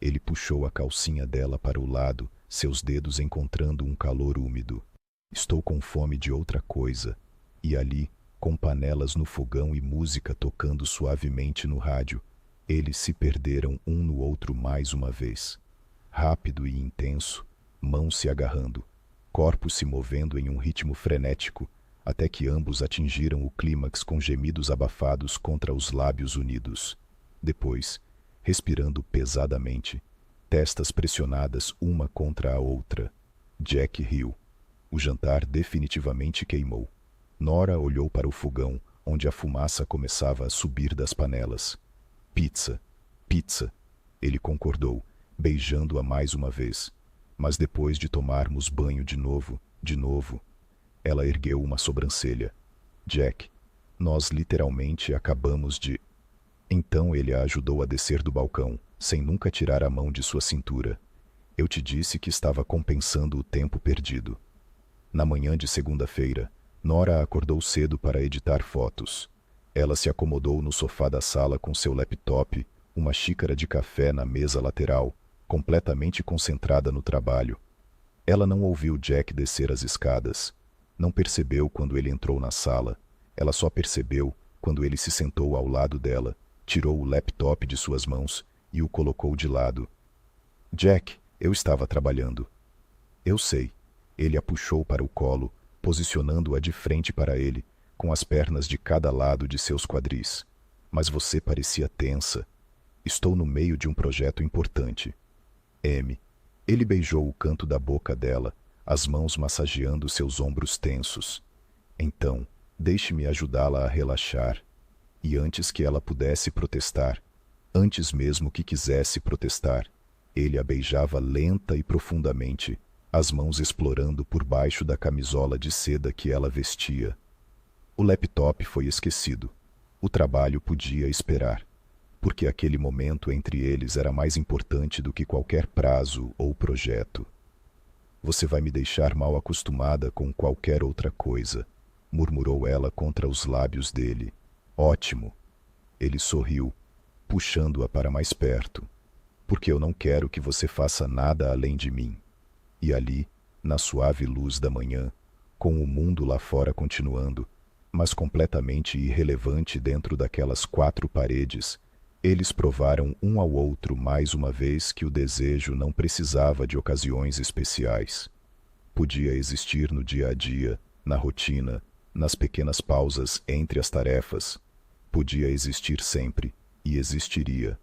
S1: Ele puxou a calcinha dela para o lado, seus dedos encontrando um calor úmido. Estou com fome de outra coisa. E ali, com panelas no fogão e música tocando suavemente no rádio, eles se perderam um no outro mais uma vez. Rápido e intenso, mãos se agarrando, corpos se movendo em um ritmo frenético, até que ambos atingiram o clímax com gemidos abafados contra os lábios unidos. Depois, respirando pesadamente, testas pressionadas uma contra a outra, Jack riu. O jantar definitivamente queimou. Nora olhou para o fogão, onde a fumaça começava a subir das panelas. Pizza, pizza, ele concordou, beijando-a mais uma vez. Mas depois de tomarmos banho de novo, ela ergueu uma sobrancelha. Jack, nós literalmente acabamos de... Então ele a ajudou a descer do balcão, sem nunca tirar a mão de sua cintura. Eu te disse que estava compensando o tempo perdido. Na manhã de segunda-feira, Nora acordou cedo para editar fotos. Ela se acomodou no sofá da sala com seu laptop, uma xícara de café na mesa lateral, completamente concentrada no trabalho. Ela não ouviu Jack descer as escadas. Não percebeu quando ele entrou na sala. Ela só percebeu quando ele se sentou ao lado dela, tirou o laptop de suas mãos e o colocou de lado. Jack, eu estava trabalhando. Eu sei. Ele a puxou para o colo, posicionando-a de frente para ele, com as pernas de cada lado de seus quadris. Mas você parecia tensa. Estou no meio de um projeto importante. M. Ele beijou o canto da boca dela, as mãos massageando seus ombros tensos. Então, deixe-me ajudá-la a relaxar. E antes que ela pudesse protestar, antes mesmo que quisesse protestar, ele a beijava lenta e profundamente, as mãos explorando por baixo da camisola de seda que ela vestia. O laptop foi esquecido. O trabalho podia esperar, porque aquele momento entre eles era mais importante do que qualquer prazo ou projeto. Você vai me deixar mal acostumada com qualquer outra coisa, murmurou ela contra os lábios dele. Ótimo. Ele sorriu, puxando-a para mais perto. Porque eu não quero que você faça nada além de mim. E ali, na suave luz da manhã, com o mundo lá fora continuando, mas completamente irrelevante dentro daquelas 4 paredes, eles provaram um ao outro mais uma vez que o desejo não precisava de ocasiões especiais. Podia existir no dia a dia, na rotina, nas pequenas pausas entre as tarefas. Podia existir sempre, e existiria.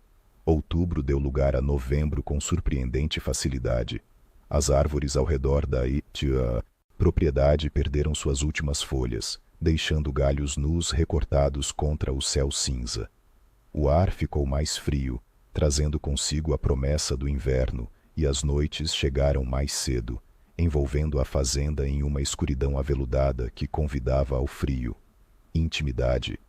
S1: Outubro deu lugar a novembro com surpreendente facilidade. As árvores ao redor da propriedade perderam suas últimas folhas, deixando galhos nus recortados contra o céu cinza. O ar ficou mais frio, trazendo consigo a promessa do inverno, e as noites chegaram mais cedo, envolvendo a fazenda em uma escuridão aveludada que convidava ao frio. Intimidade.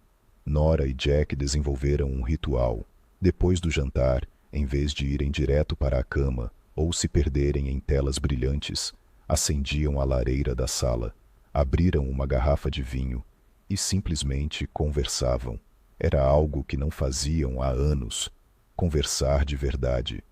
S1: Nora e Jack desenvolveram um ritual. Depois do jantar, em vez de irem direto para a cama ou se perderem em telas brilhantes, acendiam a lareira da sala, abriram uma garrafa de vinho e simplesmente conversavam. Era algo que não faziam há anos. Conversar de verdade.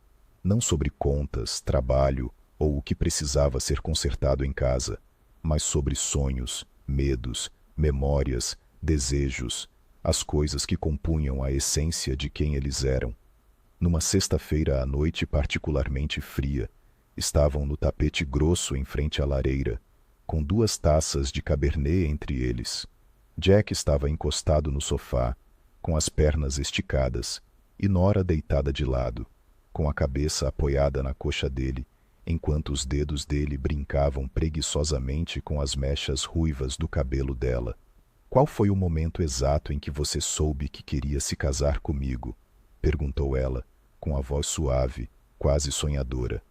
S1: Não sobre contas, trabalho ou o que precisava ser consertado em casa, mas sobre sonhos, medos, memórias, desejos, as coisas que compunham a essência de quem eles eram. Numa sexta-feira à noite particularmente fria, estavam no tapete grosso em frente à lareira, com 2 taças de cabernet entre eles. Jack estava encostado no sofá, com as pernas esticadas, e Nora deitada de lado, com a cabeça apoiada na coxa dele, enquanto os dedos dele brincavam preguiçosamente com as mechas ruivas do cabelo dela. Qual foi o momento exato em que você soube que queria se casar comigo? Perguntou ela, com a voz suave, quase sonhadora.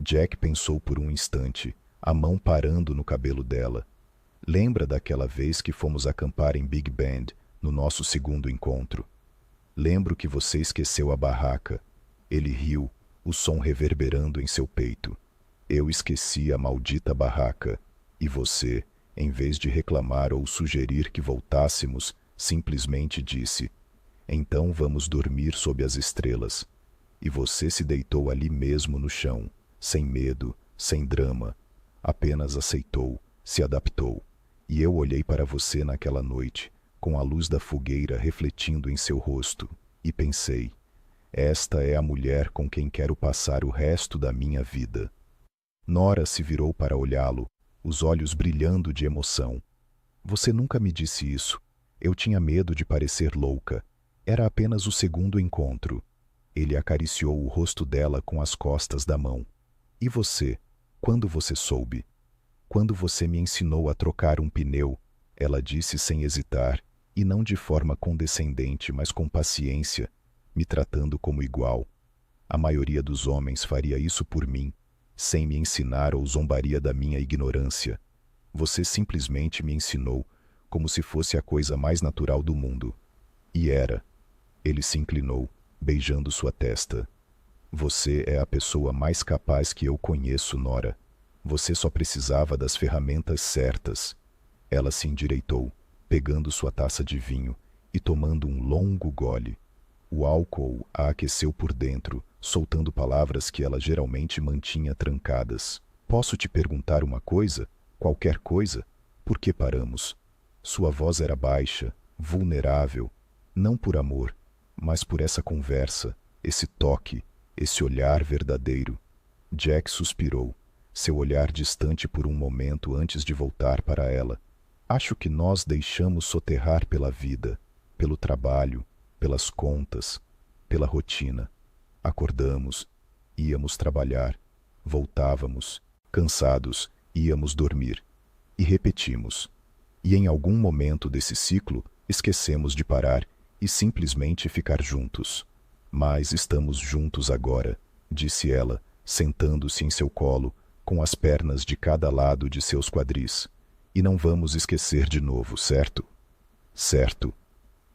S1: Jack pensou por um instante, a mão parando no cabelo dela. Lembra daquela vez que fomos acampar em Big Bend, no nosso segundo encontro? Lembro que você esqueceu a barraca. Ele riu, o som reverberando em seu peito. Eu esqueci a maldita barraca. E você, em vez de reclamar ou sugerir que voltássemos, simplesmente disse: então vamos dormir sob as estrelas. E você se deitou ali mesmo no chão, sem medo, sem drama. Apenas aceitou, se adaptou. E eu olhei para você naquela noite, com a luz da fogueira refletindo em seu rosto, e pensei: esta é a mulher com quem quero passar o resto da minha vida. Nora se virou para olhá-lo, os olhos brilhando de emoção. Você nunca me disse isso. Eu tinha medo de parecer louca. Era apenas o segundo encontro. Ele acariciou o rosto dela com as costas da mão. E você? Quando você soube? Quando você me ensinou a trocar um pneu, ela disse sem hesitar, e não de forma condescendente, mas com paciência, me tratando como igual. A maioria dos homens faria isso por mim, sem me ensinar ou zombaria da minha ignorância. Você simplesmente me ensinou, como se fosse a coisa mais natural do mundo. E era. Ele se inclinou, beijando sua testa. Você é a pessoa mais capaz que eu conheço, Nora. Você só precisava das ferramentas certas. Ela se endireitou, pegando sua taça de vinho e tomando um longo gole. O álcool a aqueceu por dentro, soltando palavras que ela geralmente mantinha trancadas. Posso te perguntar uma coisa? Qualquer coisa? Por que paramos? Sua voz era baixa, vulnerável, não por amor, mas por essa conversa, esse toque, esse olhar verdadeiro. Jack suspirou, seu olhar distante por um momento antes de voltar para ela. Acho que nós deixamos soterrar pela vida, pelo trabalho, pelas contas, pela rotina. Acordamos, íamos trabalhar, voltávamos, cansados, íamos dormir. E repetimos. E em algum momento desse ciclo, esquecemos de parar e simplesmente ficar juntos. Mas estamos juntos agora, disse ela, sentando-se em seu colo, com as pernas de cada lado de seus quadris. E não vamos esquecer de novo, certo? Certo.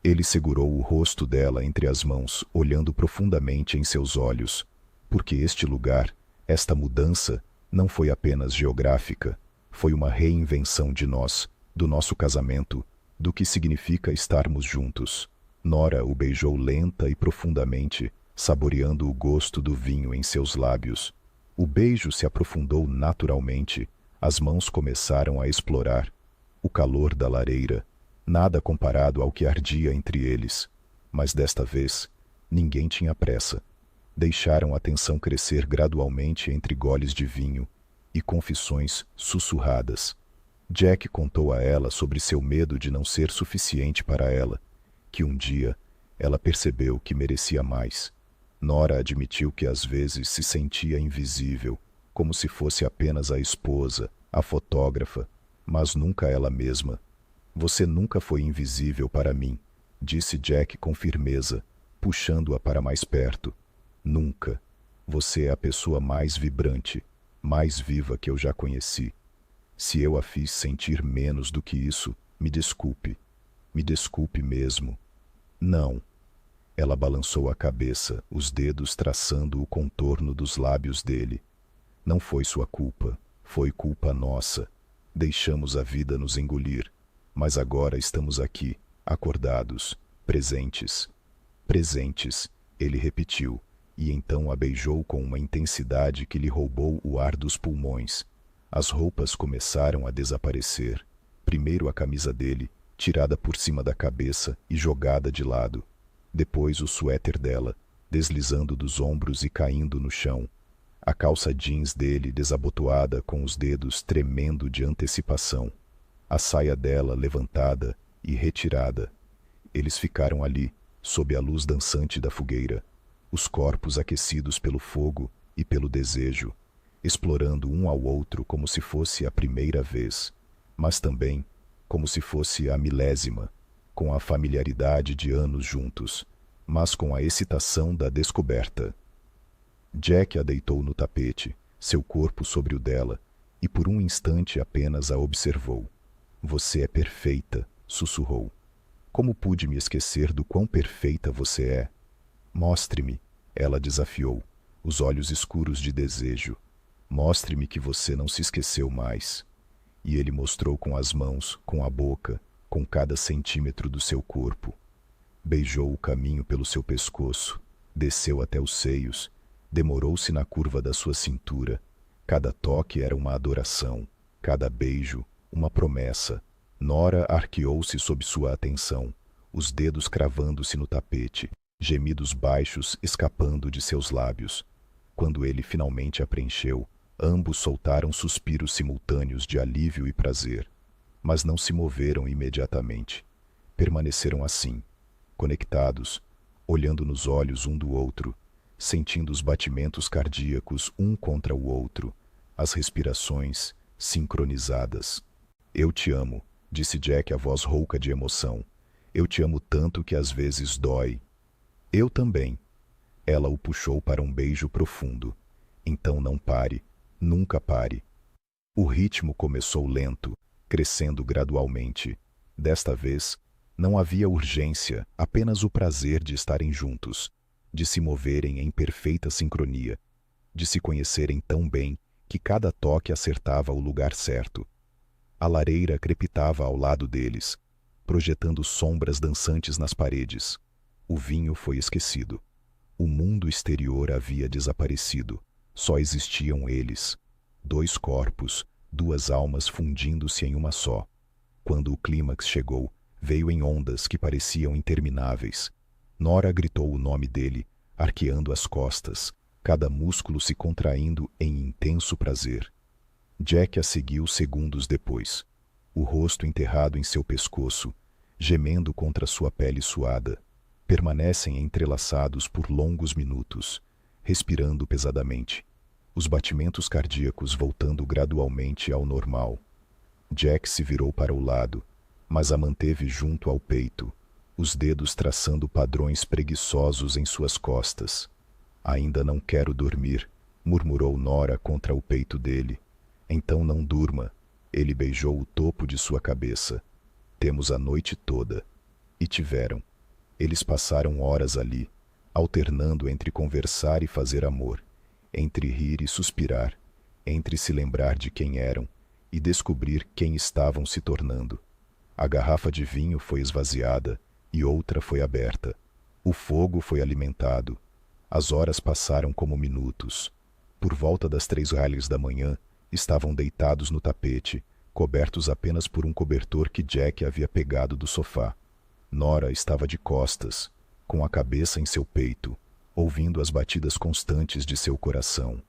S1: Ele segurou o rosto dela entre as mãos, olhando profundamente em seus olhos, porque este lugar, esta mudança, não foi apenas geográfica, foi uma reinvenção de nós, do nosso casamento, do que significa estarmos juntos. Nora o beijou lenta e profundamente, saboreando o gosto do vinho em seus lábios. O beijo se aprofundou naturalmente, as mãos começaram a explorar. O calor da lareira, nada comparado ao que ardia entre eles. Mas desta vez, ninguém tinha pressa. Deixaram a tensão crescer gradualmente entre goles de vinho e confissões sussurradas. Jack contou a ela sobre seu medo de não ser suficiente para ela, que um dia ela percebeu que merecia mais. Nora admitiu que às vezes se sentia invisível, como se fosse apenas a esposa, a fotógrafa, mas nunca ela mesma. Você nunca foi invisível para mim, disse Jack com firmeza, puxando-a para mais perto. Nunca. Você é a pessoa mais vibrante, mais viva que eu já conheci. Se eu a fiz sentir menos do que isso, me desculpe. Me desculpe mesmo. Não. Ela balançou a cabeça, os dedos traçando o contorno dos lábios dele. Não foi sua culpa, foi culpa nossa. Deixamos a vida nos engolir, mas agora estamos aqui, acordados, presentes. Presentes, ele repetiu, e então a beijou com uma intensidade que lhe roubou o ar dos pulmões. As roupas começaram a desaparecer. Primeiro a camisa dele, tirada por cima da cabeça e jogada de lado. Depois o suéter dela, deslizando dos ombros e caindo no chão. A calça jeans dele desabotoada com os dedos tremendo de antecipação. A saia dela levantada e retirada. Eles ficaram ali, sob a luz dançante da fogueira, os corpos aquecidos pelo fogo e pelo desejo, explorando um ao outro como se fosse a primeira vez, mas também como se fosse a milésima, com a familiaridade de anos juntos. mas com a excitação da descoberta. Jack a deitou no tapete, seu corpo sobre o dela, e por um instante apenas a observou. Você é perfeita, sussurrou. Como pude me esquecer do quão perfeita você é? Mostre-me, ela desafiou, os olhos escuros de desejo. Mostre-me que você não se esqueceu mais. E ele mostrou com as mãos, com a boca, com cada centímetro do seu corpo. Beijou o caminho pelo seu pescoço, desceu até os seios, demorou-se na curva da sua cintura. Cada toque era uma adoração, cada beijo, uma promessa. Nora arqueou-se sob sua atenção, os dedos cravando-se no tapete, gemidos baixos escapando de seus lábios. Quando ele finalmente a preencheu, ambos soltaram suspiros simultâneos de alívio e prazer, mas não se moveram imediatamente. Permaneceram assim, conectados, olhando nos olhos um do outro, sentindo os batimentos cardíacos um contra o outro, as respirações sincronizadas. Eu te amo, disse Jack, a voz rouca de emoção. Eu te amo tanto que às vezes dói. Eu também. Ela o puxou para um beijo profundo. Então não pare, nunca pare. O ritmo começou lento, crescendo gradualmente. Desta vez, não havia urgência, apenas o prazer de estarem juntos, de se moverem em perfeita sincronia, de se conhecerem tão bem que cada toque acertava o lugar certo. A lareira crepitava ao lado deles, projetando sombras dançantes nas paredes. O vinho foi esquecido. O mundo exterior havia desaparecido. Só existiam eles. Dois corpos, duas almas fundindo-se em uma só. Quando o clímax chegou, veio em ondas que pareciam intermináveis. Nora gritou o nome dele, arqueando as costas, cada músculo se contraindo em intenso prazer. Jack a seguiu segundos depois, o rosto enterrado em seu pescoço, gemendo contra sua pele suada. Permanecem entrelaçados por longos minutos, respirando pesadamente, os batimentos cardíacos voltando gradualmente ao normal. Jack se virou para o lado, mas a manteve junto ao peito, os dedos traçando padrões preguiçosos em suas costas. Ainda não quero dormir, murmurou Nora contra o peito dele. Então não durma. Ele beijou o topo de sua cabeça. Temos a noite toda. E tiveram. Eles passaram horas ali, alternando entre conversar e fazer amor, entre rir e suspirar, entre se lembrar de quem eram e descobrir quem estavam se tornando. A garrafa de vinho foi esvaziada e outra foi aberta. O fogo foi alimentado. As horas passaram como minutos. Por volta das 3h da manhã, estavam deitados no tapete, cobertos apenas por um cobertor que Jack havia pegado do sofá. Nora estava de costas, com a cabeça em seu peito, ouvindo as batidas constantes de seu coração.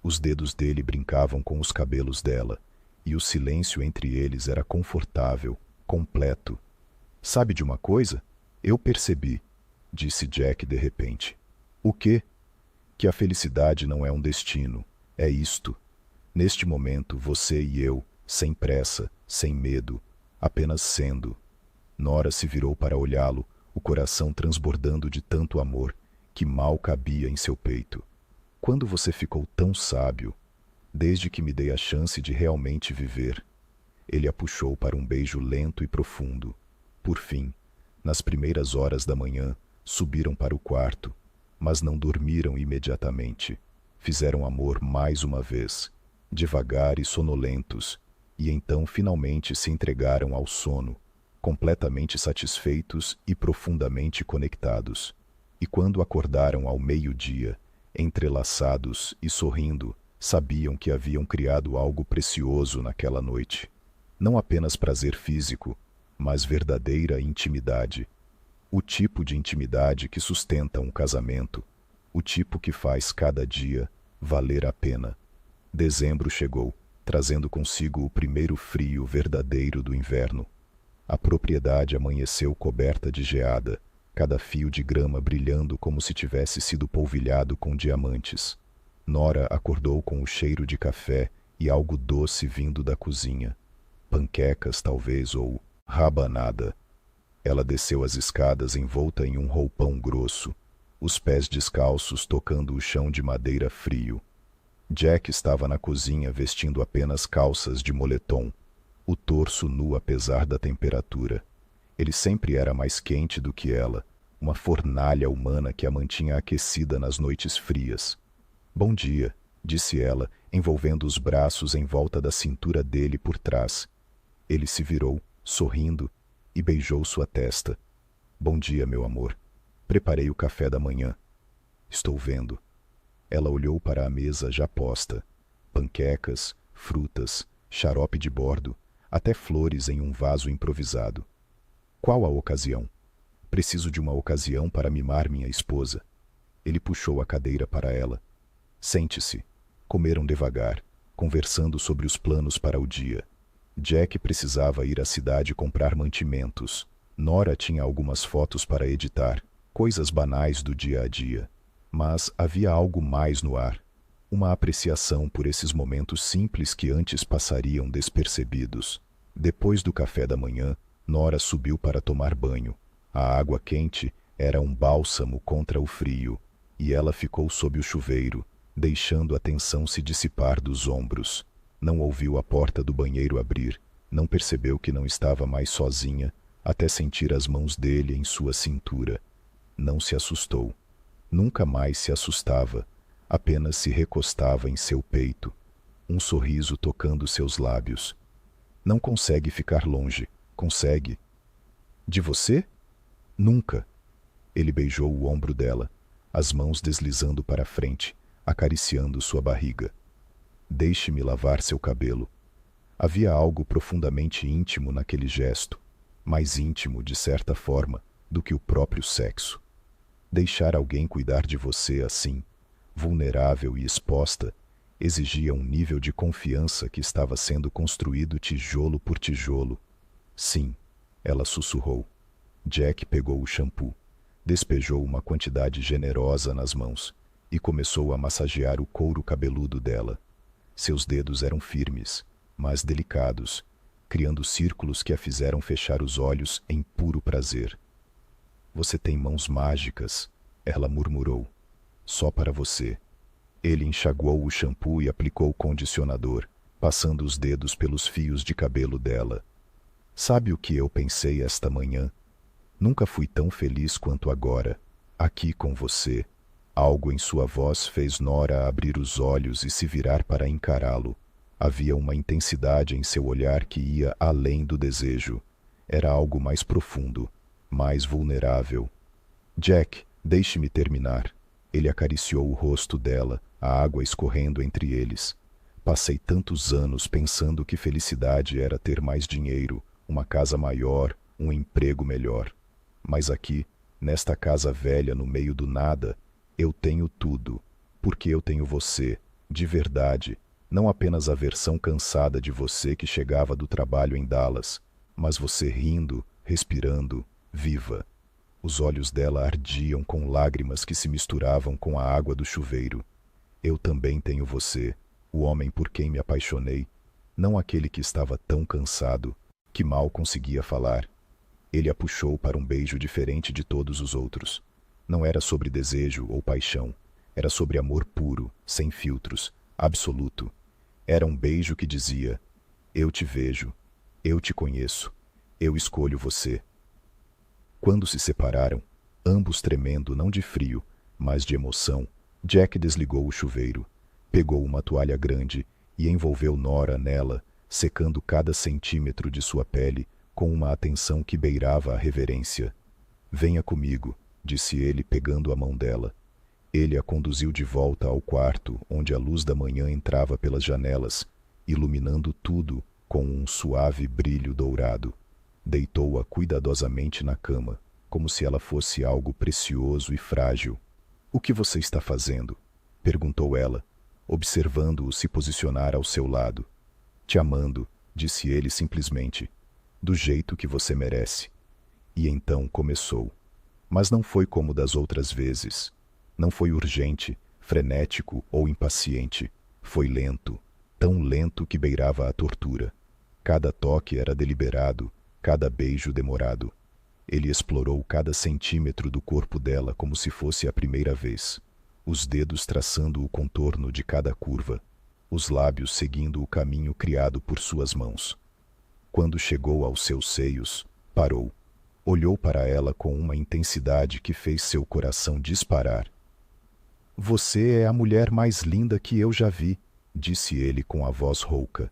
S1: Os dedos dele brincavam com os cabelos dela, e o silêncio entre eles era confortável, completo. Sabe de uma coisa? Eu percebi, disse Jack de repente. O quê? Que a felicidade não é um destino, é isto. Neste momento, você e eu, sem pressa, sem medo, apenas sendo. Nora se virou para olhá-lo, o coração transbordando de tanto amor que mal cabia em seu peito. Quando você ficou tão sábio? Desde que me dei a chance de realmente viver. Ele a puxou para um beijo lento e profundo. Por fim, nas primeiras horas da manhã, subiram para o quarto, mas não dormiram imediatamente. Fizeram amor mais uma vez, devagar e sonolentos, e então finalmente se entregaram ao sono, completamente satisfeitos e profundamente conectados. E quando acordaram ao meio-dia, entrelaçados e sorrindo, sabiam que haviam criado algo precioso naquela noite. Não apenas prazer físico, mas verdadeira intimidade. O tipo de intimidade que sustenta um casamento, o tipo que faz cada dia valer a pena. Dezembro chegou, trazendo consigo o primeiro frio verdadeiro do inverno. A propriedade amanheceu coberta de geada, cada fio de grama brilhando como se tivesse sido polvilhado com diamantes. Nora acordou com o cheiro de café e algo doce vindo da cozinha. Panquecas, talvez, ou rabanada. Ela desceu as escadas envolta em um roupão grosso, os pés descalços tocando o chão de madeira frio. Jack estava na cozinha vestindo apenas calças de moletom, o torso nu apesar da temperatura. Ele sempre era mais quente do que ela, uma fornalha humana que a mantinha aquecida nas noites frias. Bom dia, disse ela, envolvendo os braços em volta da cintura dele por trás. Ele se virou, sorrindo, e beijou sua testa. Bom dia, meu amor. Preparei o café da manhã. Estou vendo. Ela olhou para a mesa já posta. Panquecas, frutas, xarope de bordo, até flores em um vaso improvisado. Qual a ocasião? Preciso de uma ocasião para mimar minha esposa. Ele puxou a cadeira para ela. Sente-se. Comeram devagar, conversando sobre os planos para o dia. Jack precisava ir à cidade comprar mantimentos. Nora tinha algumas fotos para editar, coisas banais do dia a dia. Mas havia algo mais no ar. Uma apreciação por esses momentos simples que antes passariam despercebidos. Depois do café da manhã, Nora subiu para tomar banho. A água quente era um bálsamo contra o frio, e ela ficou sob o chuveiro, deixando a tensão se dissipar dos ombros. Não ouviu a porta do banheiro abrir, não percebeu que não estava mais sozinha, até sentir as mãos dele em sua cintura. Não se assustou. Nunca mais se assustava, apenas se recostava em seu peito, um sorriso tocando seus lábios. Não consegue ficar longe, consegue. De você? Nunca. Ele beijou o ombro dela, as mãos deslizando para frente, acariciando sua barriga. Deixe-me lavar seu cabelo. Havia algo profundamente íntimo naquele gesto, mais íntimo, de certa forma, do que o próprio sexo. Deixar alguém cuidar de você assim, vulnerável e exposta, exigia um nível de confiança que estava sendo construído tijolo por tijolo. Sim, ela sussurrou. Jack pegou o shampoo, despejou uma quantidade generosa nas mãos e começou a massagear o couro cabeludo dela. Seus dedos eram firmes, mas delicados, criando círculos que a fizeram fechar os olhos em puro prazer. Você tem mãos mágicas, ela murmurou. Só para você. Ele enxaguou o shampoo e aplicou o condicionador, passando os dedos pelos fios de cabelo dela. Sabe o que eu pensei esta manhã? Nunca fui tão feliz quanto agora, aqui com você. Algo em sua voz fez Nora abrir os olhos e se virar para encará-lo. Havia uma intensidade em seu olhar que ia além do desejo. Era algo mais profundo, mais vulnerável. Jack, deixe-me terminar. Ele acariciou o rosto dela, a água escorrendo entre eles. Passei tantos anos pensando que felicidade era ter mais dinheiro, uma casa maior, um emprego melhor. Mas aqui, nesta casa velha no meio do nada, eu tenho tudo, porque eu tenho você, de verdade, não apenas a versão cansada de você que chegava do trabalho em Dallas, mas você rindo, respirando, viva. Os olhos dela ardiam com lágrimas que se misturavam com a água do chuveiro. Eu também tenho você, o homem por quem me apaixonei, não aquele que estava tão cansado, que mal conseguia falar. Ele a puxou para um beijo diferente de todos os outros. Não era sobre desejo ou paixão, era sobre amor puro, sem filtros, absoluto. Era um beijo que dizia: eu te vejo, eu te conheço, eu escolho você. Quando se separaram, ambos tremendo não de frio, mas de emoção, Jack desligou o chuveiro, pegou uma toalha grande e envolveu Nora nela, secando cada centímetro de sua pele com uma atenção que beirava a reverência. Venha comigo, disse ele pegando a mão dela. Ele a conduziu de volta ao quarto, onde a luz da manhã entrava pelas janelas, iluminando tudo com um suave brilho dourado. Deitou-a cuidadosamente na cama, como se ela fosse algo precioso e frágil. O que você está fazendo? Perguntou ela, observando-o se posicionar ao seu lado. Te amando, disse ele simplesmente, do jeito que você merece. E então começou. Mas não foi como das outras vezes. Não foi urgente, frenético ou impaciente. Foi lento, tão lento que beirava a tortura. Cada toque era deliberado, cada beijo demorado. Ele explorou cada centímetro do corpo dela como se fosse a primeira vez, os dedos traçando o contorno de cada curva, os lábios seguindo o caminho criado por suas mãos. Quando chegou aos seus seios, parou. Olhou para ela com uma intensidade que fez seu coração disparar. "Você é a mulher mais linda que eu já vi", disse ele com a voz rouca.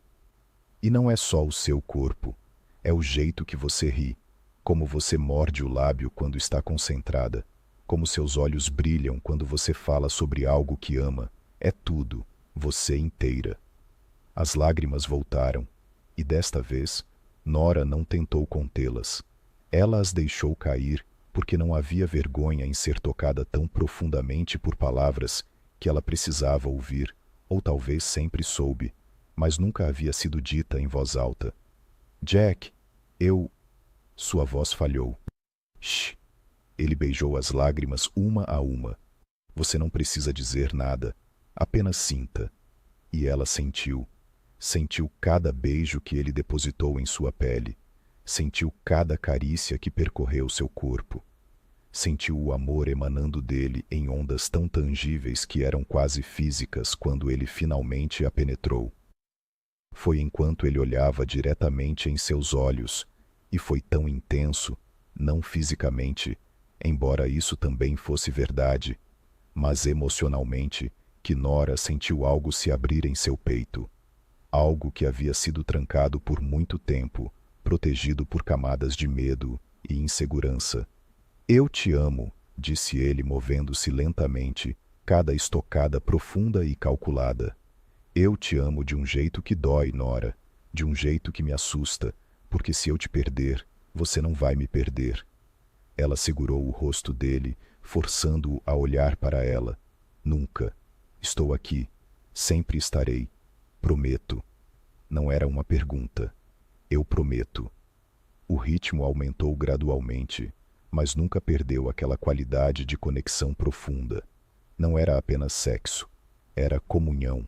S1: "E não é só o seu corpo, é o jeito que você ri, como você morde o lábio quando está concentrada, como seus olhos brilham quando você fala sobre algo que ama. É tudo, você inteira." As lágrimas voltaram, e desta vez, Nora não tentou contê-las. Ela as deixou cair porque não havia vergonha em ser tocada tão profundamente por palavras que ela precisava ouvir, ou talvez sempre soube, mas nunca havia sido dita em voz alta. "Jack, eu..." Sua voz falhou. "Shh." Ele beijou as lágrimas uma a uma. "Você não precisa dizer nada, apenas sinta." E ela sentiu. Sentiu cada beijo que ele depositou em sua pele. Sentiu cada carícia que percorreu seu corpo. Sentiu o amor emanando dele em ondas tão tangíveis que eram quase físicas quando ele finalmente a penetrou. Foi enquanto ele olhava diretamente em seus olhos, e foi tão intenso, não fisicamente, embora isso também fosse verdade, mas emocionalmente, que Nora sentiu algo se abrir em seu peito. Algo que havia sido trancado por muito tempo, protegido por camadas de medo e insegurança. "Eu te amo", disse ele movendo-se lentamente, cada estocada profunda e calculada. "Eu te amo de um jeito que dói, Nora, de um jeito que me assusta, porque se eu te perder, você não vai me perder." Ela segurou o rosto dele, forçando-o a olhar para ela. "Nunca. Estou aqui. Sempre estarei. Prometo." Não era uma pergunta. "Eu prometo." O ritmo aumentou gradualmente, mas nunca perdeu aquela qualidade de conexão profunda. Não era apenas sexo. Era comunhão.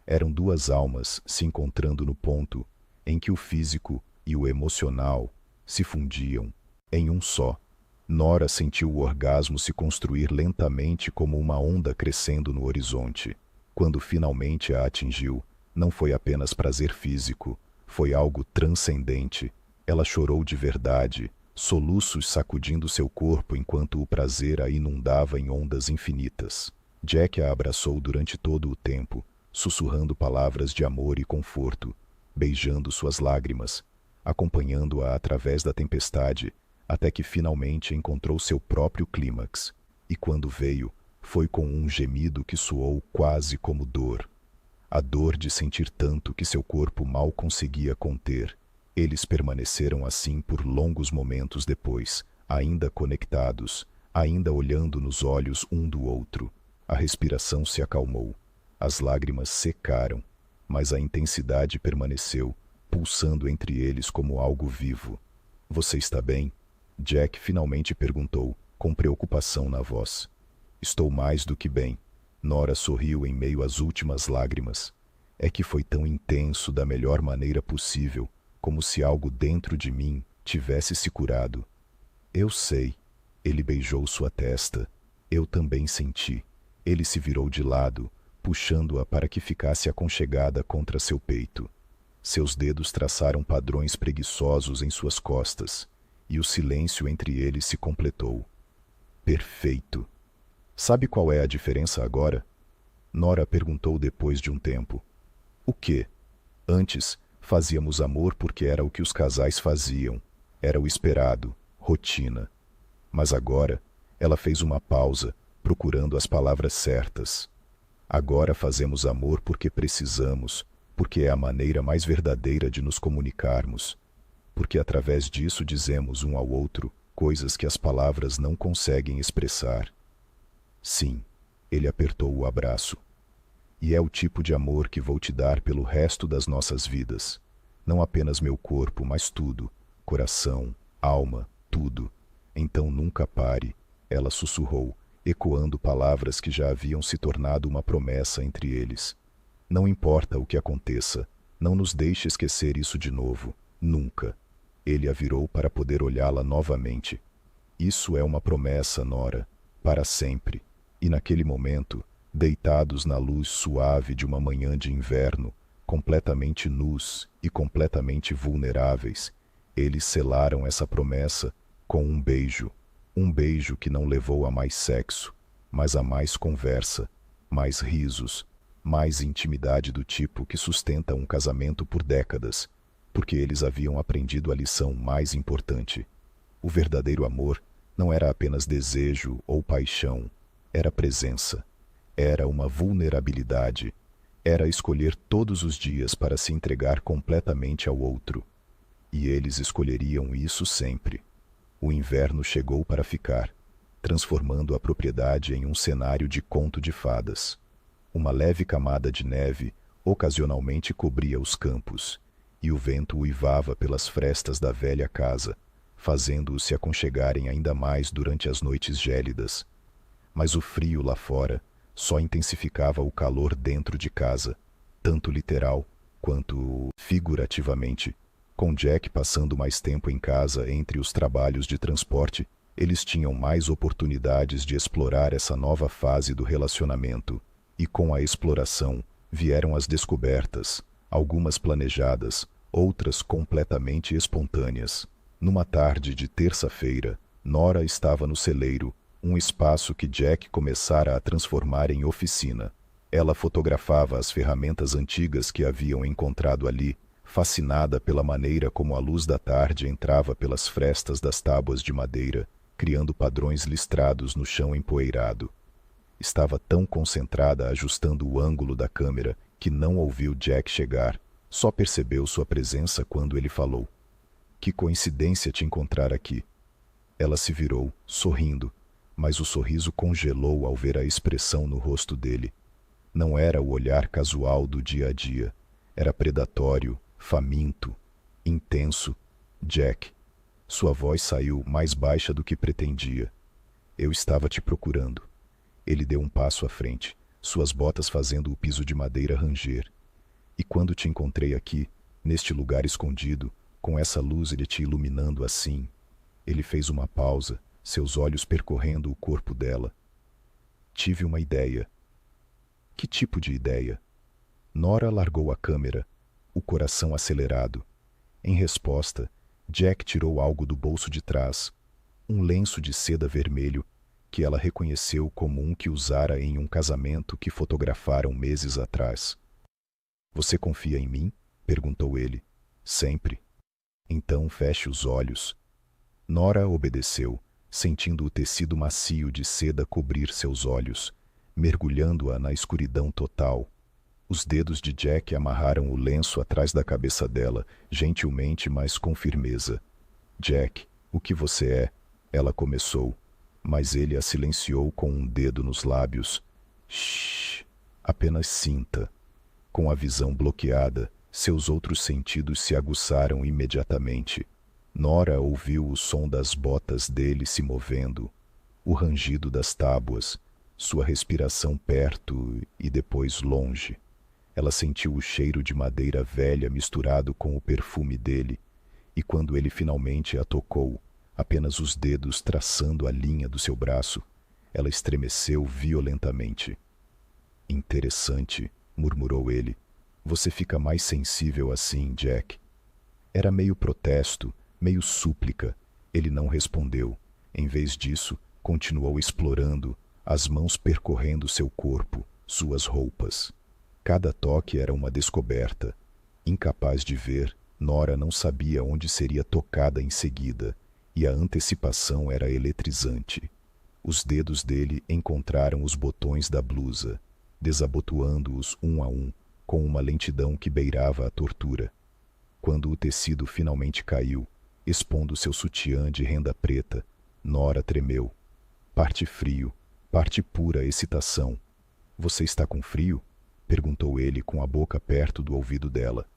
S1: Eram duas almas se encontrando no ponto em que o físico e o emocional se fundiam em um só. Nora sentiu o orgasmo se construir lentamente como uma onda crescendo no horizonte. Quando finalmente a atingiu, não foi apenas prazer físico, foi algo transcendente. Ela chorou de verdade, soluços sacudindo seu corpo enquanto o prazer a inundava em ondas infinitas. Jack a abraçou durante todo o tempo, sussurrando palavras de amor e conforto, beijando suas lágrimas, acompanhando-a através da tempestade, até que finalmente encontrou seu próprio clímax. E quando veio, foi com um gemido que soou quase como dor. A dor de sentir tanto que seu corpo mal conseguia conter. Eles permaneceram assim por longos momentos depois, ainda conectados, ainda olhando nos olhos um do outro. A respiração se acalmou. As lágrimas secaram, mas a intensidade permaneceu, pulsando entre eles como algo vivo. "Você está bem?" Jack finalmente perguntou, com preocupação na voz. "Estou mais do que bem." Nora sorriu em meio às últimas lágrimas. "É que foi tão intenso da melhor maneira possível, como se algo dentro de mim tivesse se curado." "Eu sei." Ele beijou sua testa. "Eu também senti." Ele se virou de lado, puxando-a para que ficasse aconchegada contra seu peito. Seus dedos traçaram padrões preguiçosos em suas costas, e o silêncio entre eles se completou. "Perfeito." "Sabe qual é a diferença agora?" Nora perguntou depois de um tempo. "O quê?" "Antes, fazíamos amor porque era o que os casais faziam. Era o esperado, rotina. Mas agora," ela fez uma pausa, procurando as palavras certas. "Agora fazemos amor porque precisamos, porque é a maneira mais verdadeira de nos comunicarmos. Porque através disso dizemos um ao outro coisas que as palavras não conseguem expressar." "Sim." Ele apertou o abraço. "E é o tipo de amor que vou te dar pelo resto das nossas vidas. Não apenas meu corpo, mas tudo. Coração, alma, tudo. Então nunca pare." Ela sussurrou, ecoando palavras que já haviam se tornado uma promessa entre eles. "Não importa o que aconteça, não nos deixe esquecer isso de novo. Nunca." Ele a virou para poder olhá-la novamente. Isso é uma promessa, Nora, para sempre. E naquele momento, deitados na luz suave de uma manhã de inverno, completamente nus e completamente vulneráveis, eles selaram essa promessa com um beijo que não levou a mais sexo, mas a mais conversa, mais risos, mais intimidade do tipo que sustenta um casamento por décadas, porque eles haviam aprendido a lição mais importante. O verdadeiro amor não era apenas desejo ou paixão, era presença, era uma vulnerabilidade, era escolher todos os dias para se entregar completamente ao outro. E eles escolheriam isso sempre. O inverno chegou para ficar, transformando a propriedade em um cenário de conto de fadas. Uma leve camada de neve ocasionalmente cobria os campos, e o vento uivava pelas frestas da velha casa, fazendo-os se aconchegarem ainda mais durante as noites gélidas. Mas o frio lá fora só intensificava o calor dentro de casa, tanto literal quanto figurativamente. Com Jack passando mais tempo em casa entre os trabalhos de transporte, eles tinham mais oportunidades de explorar essa nova fase do relacionamento, e com a exploração vieram as descobertas, algumas planejadas, outras completamente espontâneas. Numa tarde de terça-feira, Nora estava no celeiro, um espaço que Jack começara a transformar em oficina. Ela fotografava as ferramentas antigas que haviam encontrado ali, fascinada pela maneira como a luz da tarde entrava pelas frestas das tábuas de madeira, criando padrões listrados no chão empoeirado. Estava tão concentrada ajustando o ângulo da câmera que não ouviu Jack chegar, só percebeu sua presença quando ele falou. Que coincidência te encontrar aqui. Ela se virou, sorrindo, mas o sorriso congelou ao ver a expressão no rosto dele. Não era o olhar casual do dia a dia, era predatório, faminto, intenso. Jack. Sua voz saiu mais baixa do que pretendia. Eu estava te procurando. Ele deu um passo à frente, suas botas fazendo o piso de madeira ranger. E quando te encontrei aqui, neste lugar escondido, com essa luz ele te iluminando assim. Ele fez uma pausa, seus olhos percorrendo o corpo dela. Tive uma ideia. Que tipo de ideia? Nora largou a câmera, o coração acelerado. Em resposta, Jack tirou algo do bolso de trás, um lenço de seda vermelho que ela reconheceu como um que usara em um casamento que fotografaram meses atrás. Você confia em mim? Perguntou ele. Sempre. Então feche os olhos. Nora obedeceu, sentindo o tecido macio de seda cobrir seus olhos, mergulhando-a na escuridão total. Os dedos de Jack amarraram o lenço atrás da cabeça dela, gentilmente, mas com firmeza. Jack, o que você é? Ela começou, mas ele a silenciou com um dedo nos lábios. Shhh, apenas sinta. Com a visão bloqueada, seus outros sentidos se aguçaram imediatamente. Nora ouviu o som das botas dele se movendo, o rangido das tábuas, sua respiração perto e depois longe. Ela sentiu o cheiro de madeira velha misturado com o perfume dele, e quando ele finalmente a tocou, apenas os dedos traçando a linha do seu braço, ela estremeceu violentamente. Interessante, murmurou ele. Você fica mais sensível assim, Jack. Era meio protesto, meio súplica. Ele não respondeu. Em vez disso, continuou explorando, as mãos percorrendo seu corpo, suas roupas. Cada toque era uma descoberta. Incapaz de ver, Nora não sabia onde seria tocada em seguida, e a antecipação era eletrizante. Os dedos dele encontraram os botões da blusa, desabotoando-os um a um, com uma lentidão que beirava a tortura. Quando o tecido finalmente caiu, expondo seu sutiã de renda preta, Nora tremeu. Parte frio, parte pura excitação. Você está com frio? Perguntou ele com a boca perto do ouvido dela.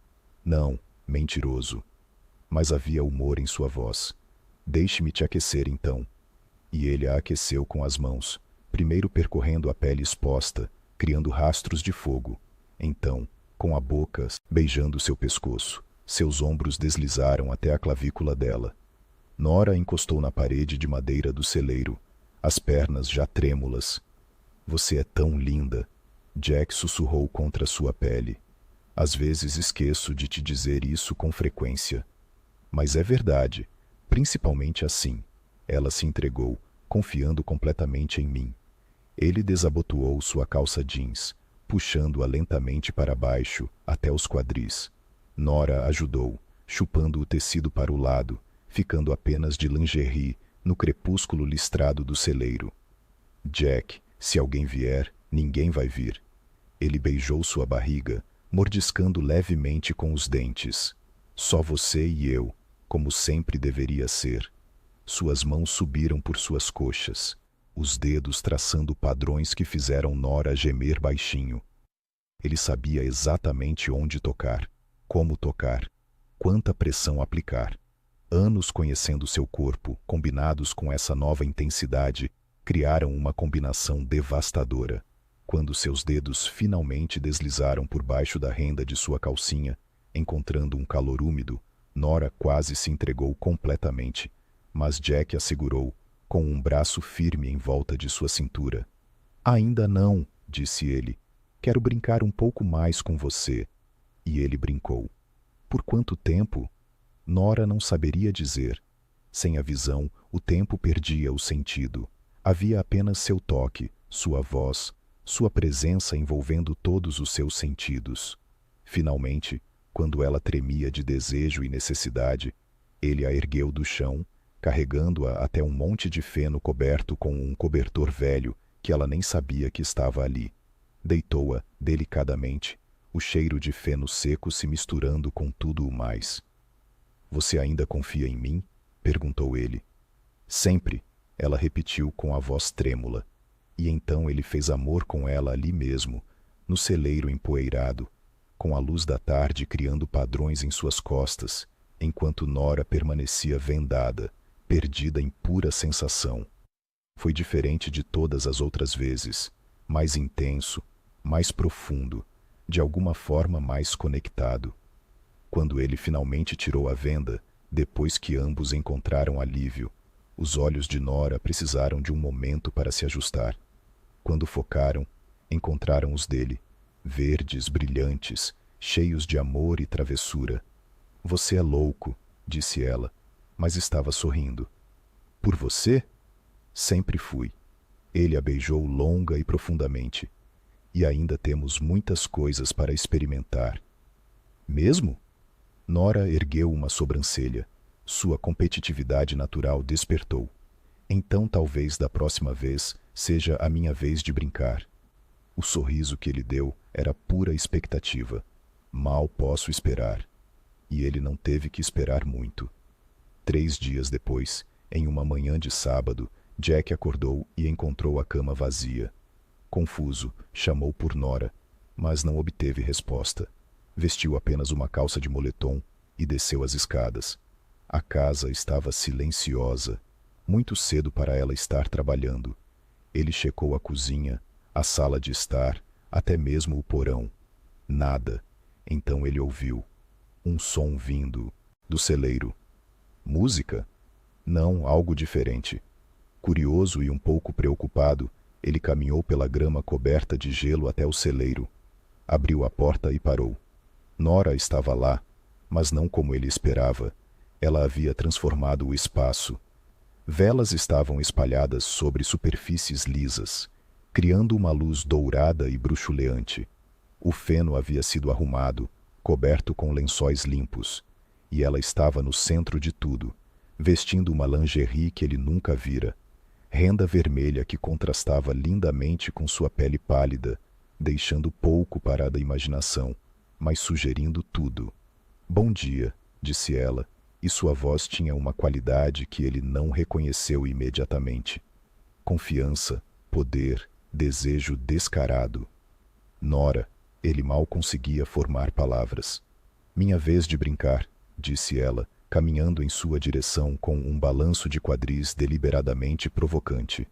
S1: Não, mentiroso. Mas havia humor em sua voz. Deixe-me te aquecer então. E ele a aqueceu com as mãos, primeiro percorrendo a pele exposta, criando rastros de fogo. Então, com a boca, beijando seu pescoço, seus ombros deslizaram até a clavícula dela. Nora encostou na parede de madeira do celeiro, as pernas já trêmulas. Você é tão linda, Jack sussurrou contra sua pele. Às vezes esqueço de te dizer isso com frequência. Mas é verdade, principalmente assim. Ela se entregou, confiando completamente em mim. Ele desabotoou sua calça jeans, puxando-a lentamente para baixo, até os quadris. Nora ajudou, chupando o tecido para o lado, ficando apenas de lingerie no crepúsculo listrado do celeiro. Jack, se alguém vier, ninguém vai vir. Ele beijou sua barriga, mordiscando levemente com os dentes. Só você e eu, como sempre deveria ser. Suas mãos subiram por suas coxas, os dedos traçando padrões que fizeram Nora gemer baixinho. Ele sabia exatamente onde tocar, como tocar, quanta pressão aplicar. Anos conhecendo seu corpo, combinados com essa nova intensidade, criaram uma combinação devastadora. Quando seus dedos finalmente deslizaram por baixo da renda de sua calcinha, encontrando um calor úmido, Nora quase se entregou completamente, mas Jack a segurou, com um braço firme em volta de sua cintura. Ainda não, disse ele. Quero brincar um pouco mais com você. E ele brincou. Por quanto tempo? Nora não saberia dizer. Sem a visão, o tempo perdia o sentido. Havia apenas seu toque, sua voz, sua presença envolvendo todos os seus sentidos. Finalmente, quando ela tremia de desejo e necessidade, ele a ergueu do chão, carregando-a até um monte de feno coberto com um cobertor velho que ela nem sabia que estava ali. Deitou-a delicadamente, o cheiro de feno seco se misturando com tudo o mais. Você ainda confia em mim? Perguntou ele. Sempre, ela repetiu com a voz trêmula. E então ele fez amor com ela ali mesmo, no celeiro empoeirado, com a luz da tarde criando padrões em suas costas, enquanto Nora permanecia vendada, perdida em pura sensação. Foi diferente de todas as outras vezes, mais intenso, mais profundo, de alguma forma mais conectado. Quando ele finalmente tirou a venda, depois que ambos encontraram alívio, os olhos de Nora precisaram de um momento para se ajustar. Quando focaram, encontraram os dele, verdes, brilhantes, cheios de amor e travessura. Você é louco, disse ela, mas estava sorrindo. Por você? Sempre fui. Ele a beijou longa e profundamente. E ainda temos muitas coisas para experimentar. Mesmo? Nora ergueu uma sobrancelha. Sua competitividade natural despertou. Então talvez da próxima vez seja a minha vez de brincar. O sorriso que ele deu era pura expectativa. Mal posso esperar. E ele não teve que esperar muito. 3 dias depois, em uma manhã de sábado, Jack acordou e encontrou a cama vazia. Confuso, chamou por Nora, mas não obteve resposta. Vestiu apenas uma calça de moletom e desceu as escadas. A casa estava silenciosa, muito cedo para ela estar trabalhando. Ele checou a cozinha, a sala de estar, até mesmo o porão. Nada. Então ele ouviu um som vindo do celeiro. Música? Não, algo diferente. Curioso e um pouco preocupado, ele caminhou pela grama coberta de gelo até o celeiro. Abriu a porta e parou. Nora estava lá, mas não como ele esperava. Ela havia transformado o espaço. Velas estavam espalhadas sobre superfícies lisas, criando uma luz dourada e bruxuleante. O feno havia sido arrumado, coberto com lençóis limpos, e ela estava no centro de tudo, vestindo uma lingerie que ele nunca vira, renda vermelha que contrastava lindamente com sua pele pálida, deixando pouco para a imaginação, mas sugerindo tudo. Bom dia, disse ela, e sua voz tinha uma qualidade que ele não reconheceu imediatamente. Confiança, poder, desejo descarado. Nora, ele mal conseguia formar palavras. Minha vez de brincar, disse ela, caminhando em sua direção com um balanço de quadris deliberadamente provocante.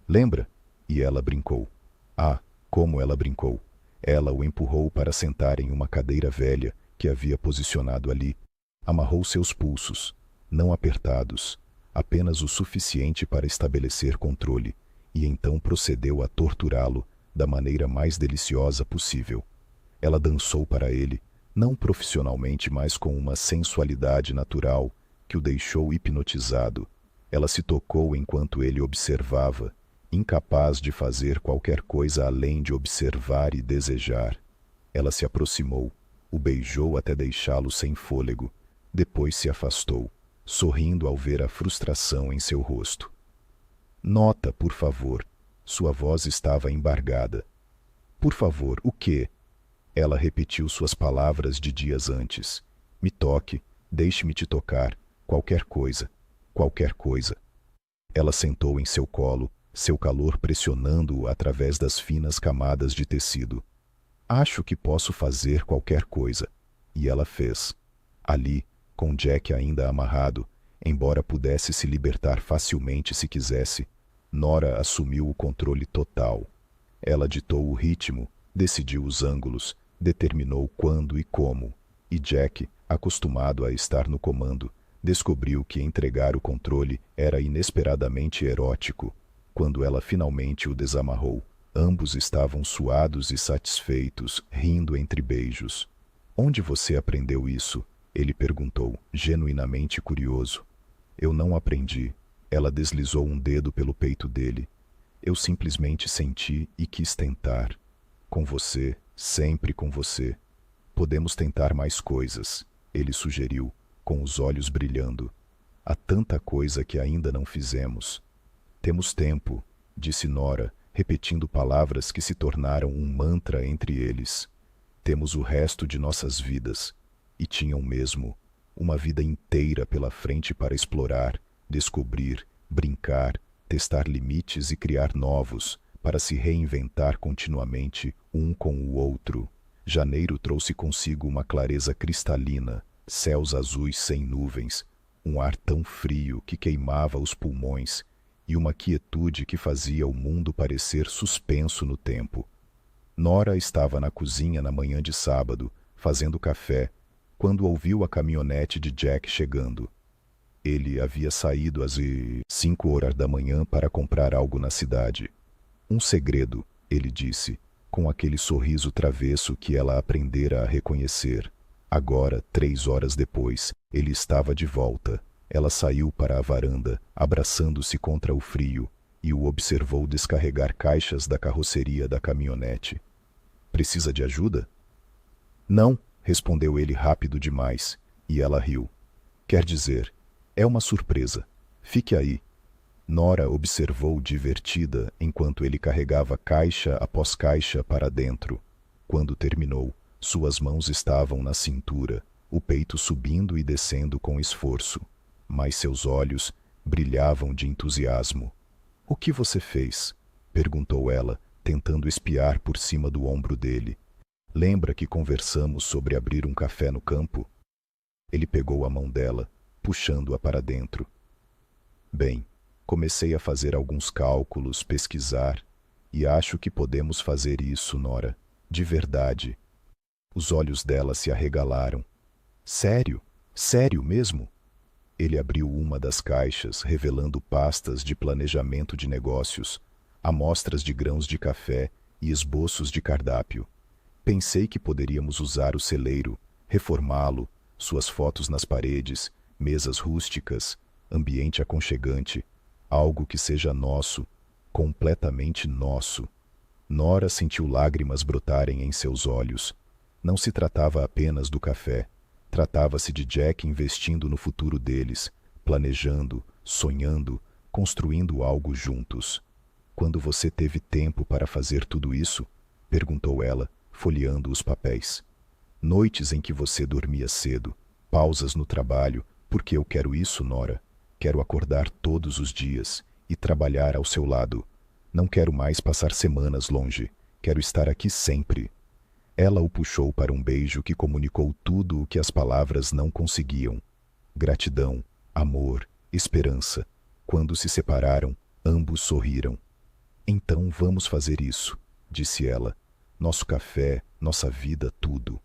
S1: Lembra? E ela brincou. Ah, como ela brincou! Ela o empurrou para sentar em uma cadeira velha que havia posicionado ali. Amarrou seus pulsos, não apertados, apenas o suficiente para estabelecer controle, e então procedeu a torturá-lo da maneira mais deliciosa possível. Ela dançou para ele, não profissionalmente, mas com uma sensualidade natural que o deixou hipnotizado. Ela se tocou enquanto ele observava, incapaz de fazer qualquer coisa além de observar e desejar. Ela se aproximou, o beijou até deixá-lo sem fôlego, depois se afastou, sorrindo ao ver a frustração em seu rosto. Nota, por favor. Sua voz estava embargada. Por favor, o quê? Ela repetiu suas palavras de dias antes. Me toque, deixe-me te tocar, qualquer coisa, qualquer coisa. Ela sentou em seu colo, seu calor pressionando-o através das finas camadas de tecido. Acho que posso fazer qualquer coisa. E ela fez. Ali, com Jack ainda amarrado, embora pudesse se libertar facilmente se quisesse, Nora assumiu o controle total. Ela ditou o ritmo, decidiu os ângulos, determinou quando e como, e Jack, acostumado a estar no comando, descobriu que entregar o controle era inesperadamente erótico. Quando ela finalmente o desamarrou, ambos estavam suados e satisfeitos, rindo entre beijos. Onde você aprendeu isso? Ele perguntou, genuinamente curioso. Eu não aprendi. Ela deslizou um dedo pelo peito dele. Eu simplesmente senti e quis tentar. Com você, sempre com você. Podemos tentar mais coisas, ele sugeriu, com os olhos brilhando. Há tanta coisa que ainda não fizemos. Temos tempo, disse Nora, repetindo palavras que se tornaram um mantra entre eles. Temos o resto de nossas vidas. E tinham mesmo uma vida inteira pela frente para explorar, descobrir, brincar, testar limites e criar novos, para se reinventar continuamente um com o outro. Janeiro trouxe consigo uma clareza cristalina, céus azuis sem nuvens, um ar tão frio que queimava os pulmões e uma quietude que fazia o mundo parecer suspenso no tempo. Nora estava na cozinha na manhã de sábado, fazendo café, quando ouviu a caminhonete de Jack chegando. Ele havia saído às 5 horas da manhã para comprar algo na cidade. Um segredo, ele disse, com aquele sorriso travesso que ela aprendera a reconhecer. Agora, 3 horas depois, ele estava de volta. Ela saiu para a varanda, abraçando-se contra o frio, e o observou descarregar caixas da carroceria da caminhonete. Precisa de ajuda? Não, respondeu ele rápido demais, e ela riu. Quer dizer, é uma surpresa. Fique aí. Nora observou divertida enquanto ele carregava caixa após caixa para dentro. Quando terminou, suas mãos estavam na cintura, o peito subindo e descendo com esforço, mas seus olhos brilhavam de entusiasmo. O que você fez? Perguntou ela, tentando espiar por cima do ombro dele. Lembra que conversamos sobre abrir um café no campo? Ele pegou a mão dela, puxando-a para dentro. Bem, comecei a fazer alguns cálculos, pesquisar, e acho que podemos fazer isso, Nora. De verdade. Os olhos dela se arregalaram. Sério? Sério mesmo? Ele abriu uma das caixas, revelando pastas de planejamento de negócios, amostras de grãos de café e esboços de cardápio. Pensei que poderíamos usar o celeiro, reformá-lo, suas fotos nas paredes, mesas rústicas, ambiente aconchegante, algo que seja nosso, completamente nosso. Nora sentiu lágrimas brotarem em seus olhos. Não se tratava apenas do café. Tratava-se de Jack investindo no futuro deles, planejando, sonhando, construindo algo juntos. Quando você teve tempo para fazer tudo isso? Perguntou ela, folheando os papéis. Noites em que você dormia cedo, pausas no trabalho, porque eu quero isso, Nora. Quero acordar todos os dias e trabalhar ao seu lado. Não quero mais passar semanas longe. Quero estar aqui sempre. Ela o puxou para um beijo que comunicou tudo o que as palavras não conseguiam. Gratidão, amor, esperança. Quando se separaram, ambos sorriram. Então vamos fazer isso, disse ela. Nosso café, nossa vida, tudo.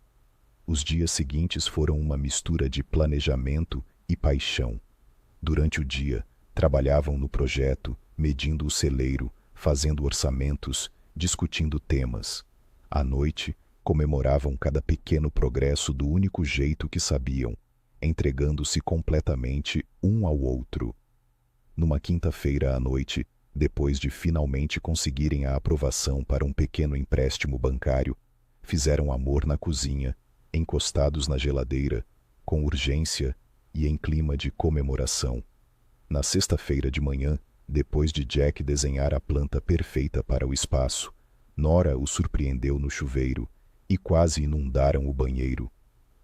S1: Os dias seguintes foram uma mistura de planejamento e paixão. Durante o dia, Trabalhavam no projeto, medindo o celeiro, fazendo orçamentos, discutindo temas. À noite, comemoravam cada pequeno progresso do único jeito que sabiam, entregando-se completamente um ao outro. Numa quinta-feira à noite, depois de finalmente conseguirem a aprovação para um pequeno empréstimo bancário, fizeram amor na cozinha, encostados na geladeira, com urgência e em clima de comemoração. Na sexta-feira de manhã, depois de Jack desenhar a planta perfeita para o espaço, Nora o surpreendeu no chuveiro e quase inundaram o banheiro.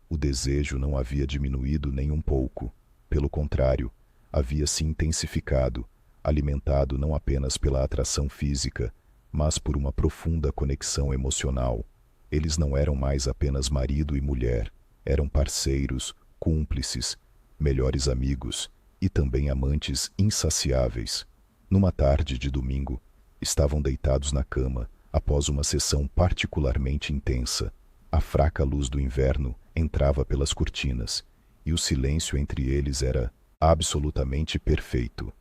S1: O desejo não havia diminuído nem um pouco. Pelo contrário, havia se intensificado, alimentado não apenas pela atração física, mas por uma profunda conexão emocional. Eles não eram mais apenas marido e mulher, eram parceiros, cúmplices, melhores amigos e também amantes insaciáveis. Numa tarde de domingo, estavam deitados na cama, após uma sessão particularmente intensa. A fraca luz do inverno entrava pelas cortinas, e o silêncio entre eles era absolutamente perfeito.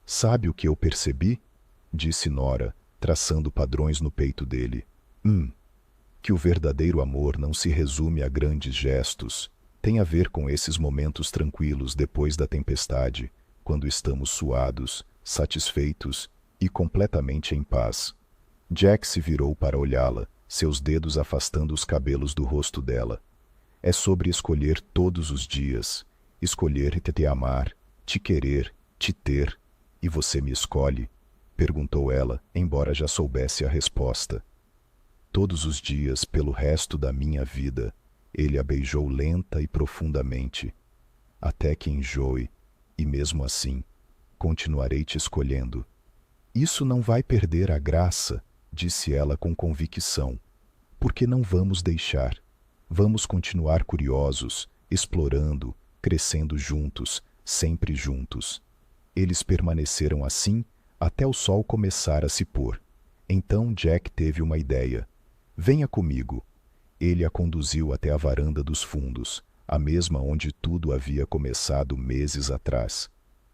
S1: "Sabe o que eu percebi?" disse Nora, traçando padrões no peito dele. Que o verdadeiro amor não se resume a grandes gestos. Tem a ver com esses momentos tranquilos depois da tempestade, quando estamos suados, satisfeitos e completamente em paz." Jack se virou para olhá-la, seus dedos afastando os cabelos do rosto dela. "É sobre escolher todos os dias, escolher te amar, te querer, te ter. E você me escolhe?" perguntou ela, embora já soubesse a resposta. "Todos os dias pelo resto da minha vida." Ele a beijou lenta e profundamente. "Até que enjoe, e mesmo assim, continuarei te escolhendo." "Isso não vai perder a graça", disse ela com convicção. "Porque não vamos deixar. Vamos continuar curiosos, explorando, crescendo juntos, sempre juntos." Eles permaneceram assim até o sol começar a se pôr. Então Jack teve uma ideia. "Venha comigo." Ele a conduziu até a varanda dos fundos, a mesma onde tudo havia começado meses atrás.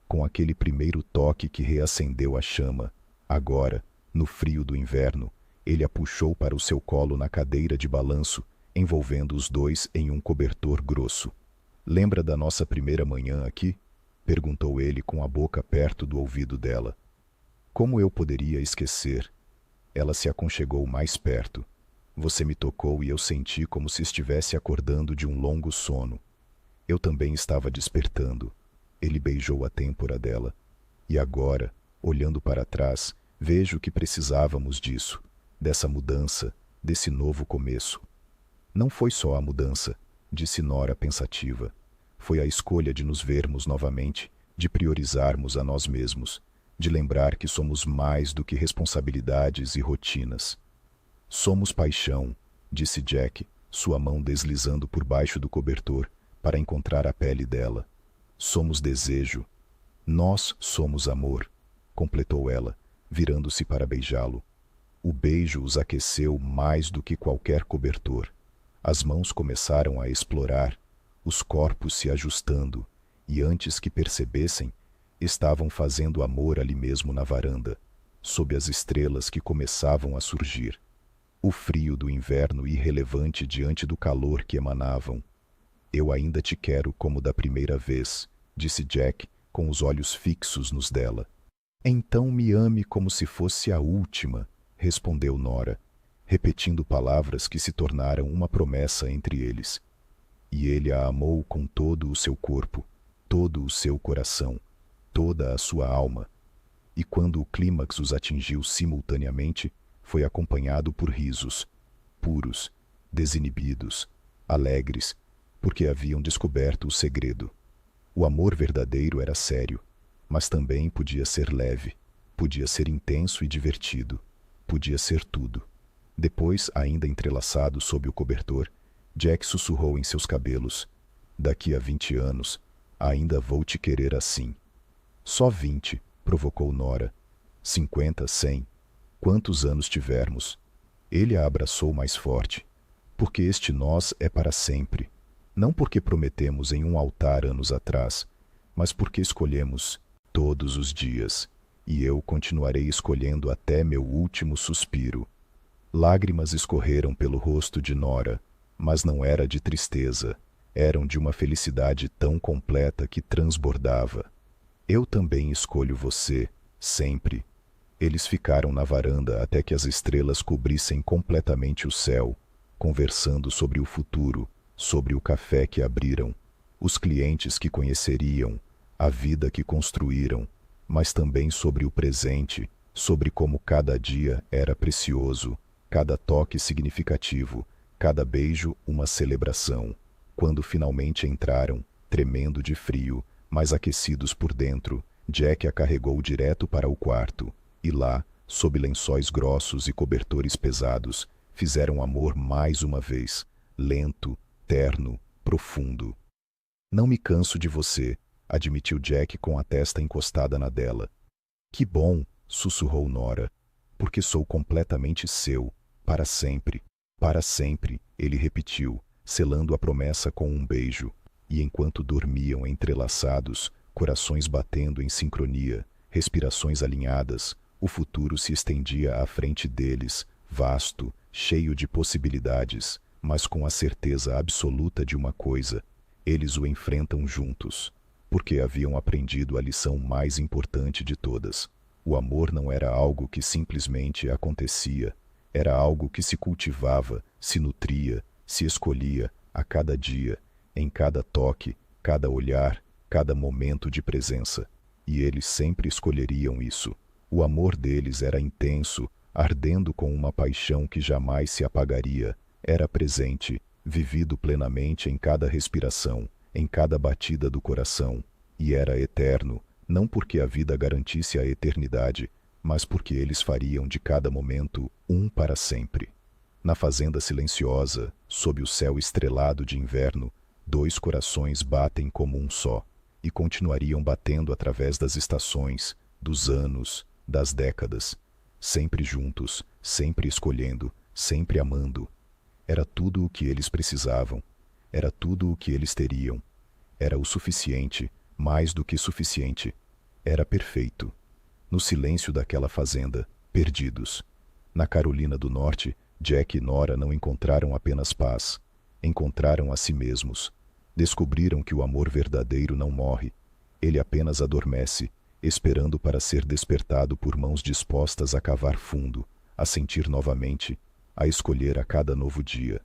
S1: Com aquele primeiro toque que reacendeu a chama, agora, no frio do inverno, ele a puxou para o seu colo na cadeira de balanço, envolvendo os dois em um cobertor grosso. "Lembra da nossa primeira manhã aqui?" perguntou ele com a boca perto do ouvido dela. "Como eu poderia esquecer?" Ela se aconchegou mais perto. "Você me tocou e eu senti como se estivesse acordando de um longo sono. Eu também estava despertando." Ele beijou a têmpora dela. "E agora, olhando para trás, vejo que precisávamos disso, dessa mudança, desse novo começo." "Não foi só a mudança", disse Nora pensativa. "Foi a escolha de nos vermos novamente, de priorizarmos a nós mesmos, de lembrar que somos mais do que responsabilidades e rotinas." "Somos paixão", disse Jack, sua mão deslizando por baixo do cobertor para encontrar a pele dela. "Somos desejo." "Nós somos amor", completou ela, virando-se para beijá-lo. O beijo os aqueceu mais do que qualquer cobertor. As mãos começaram a explorar, os corpos se ajustando, e antes que percebessem, estavam fazendo amor ali mesmo na varanda, sob as estrelas que começavam a surgir. O frio do inverno irrelevante diante do calor que emanavam. "Eu ainda te quero como da primeira vez", disse Jack, com os olhos fixos nos dela. "Então me ame como se fosse a última", respondeu Nora, repetindo palavras que se tornaram uma promessa entre eles. E ele a amou com todo o seu corpo, todo o seu coração, toda a sua alma. E quando o clímax os atingiu simultaneamente, foi acompanhado por risos, puros, desinibidos, alegres, porque haviam descoberto o segredo. O amor verdadeiro era sério, mas também podia ser leve, podia ser intenso e divertido, podia ser tudo. Depois, ainda entrelaçado sob o cobertor, Jack sussurrou em seus cabelos: "Daqui a 20 anos, ainda vou te querer assim." "Só 20, provocou Nora. 50, 100. Quantos anos tivermos?" Ele a abraçou mais forte. "Porque este nós é para sempre. Não porque prometemos em um altar anos atrás, mas porque escolhemos todos os dias, e eu continuarei escolhendo até meu último suspiro. Lágrimas escorreram pelo rosto de Nora, mas não era de tristeza, eram de uma felicidade tão completa que transbordava. Eu também escolho você, sempre. Eles ficaram na varanda até que as estrelas cobrissem completamente o céu, conversando sobre o futuro, sobre o café que abriram, os clientes que conheceriam, a vida que construíram, mas também sobre o presente, sobre como cada dia era precioso, cada toque significativo, cada beijo uma celebração. Quando finalmente entraram, tremendo de frio, mas aquecidos por dentro, Jack a carregou direto para o quarto, e lá, sob lençóis grossos e cobertores pesados, fizeram amor mais uma vez, lento, terno, profundo. Não me canso de você, admitiu Jack com a testa encostada na dela. Que bom, sussurrou Nora, porque sou completamente seu, para sempre, ele repetiu, selando a promessa com um beijo, e enquanto dormiam entrelaçados, corações batendo em sincronia, respirações alinhadas, o futuro se estendia à frente deles, vasto, cheio de possibilidades, mas com a certeza absoluta de uma coisa: eles o enfrentam juntos, porque haviam aprendido a lição mais importante de todas. O amor não era algo que simplesmente acontecia, era algo que se cultivava, se nutria, se escolhia a cada dia, em cada toque, cada olhar, cada momento de presença. E eles sempre escolheriam isso. O amor deles era intenso, ardendo com uma paixão que jamais se apagaria. Era presente, vivido plenamente em cada respiração, em cada batida do coração. E era eterno, não porque a vida garantisse a eternidade, mas porque eles fariam de cada momento um para sempre. Na fazenda silenciosa, sob o céu estrelado de inverno, dois corações batem como um só, e continuariam batendo através das estações, dos anos, das décadas, sempre juntos, sempre escolhendo, sempre amando. Era tudo o que eles precisavam, era tudo o que eles teriam. Era o suficiente, mais do que suficiente. Era perfeito. No silêncio daquela fazenda, perdidos. Na Carolina do Norte, Jack e Nora não encontraram apenas paz. Encontraram a si mesmos. Descobriram que o amor verdadeiro não morre. Ele apenas adormece, esperando para ser despertado por mãos dispostas a cavar fundo, a sentir novamente, a escolher a cada novo dia.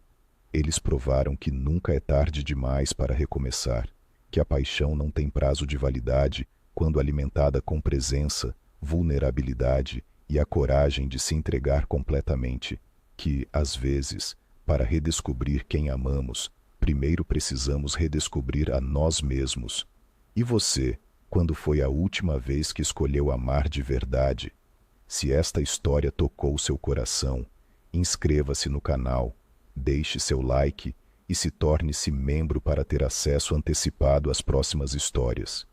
S1: Eles provaram que nunca é tarde demais para recomeçar, que a paixão não tem prazo de validade quando alimentada com presença, vulnerabilidade e a coragem de se entregar completamente, que, às vezes, para redescobrir quem amamos, primeiro precisamos redescobrir a nós mesmos. E você, quando foi a última vez que escolheu amar de verdade? Se esta história tocou seu coração, inscreva-se no canal, deixe seu like e se torne-se membro para ter acesso antecipado às próximas histórias.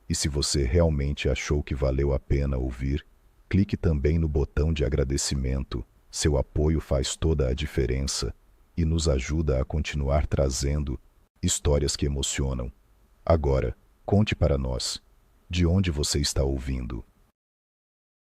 S1: E se você realmente achou que valeu a pena ouvir, clique também no botão de agradecimento. Seu apoio faz toda a diferença e nos ajuda a continuar trazendo histórias que emocionam. Agora, conte para nós, de onde você está ouvindo.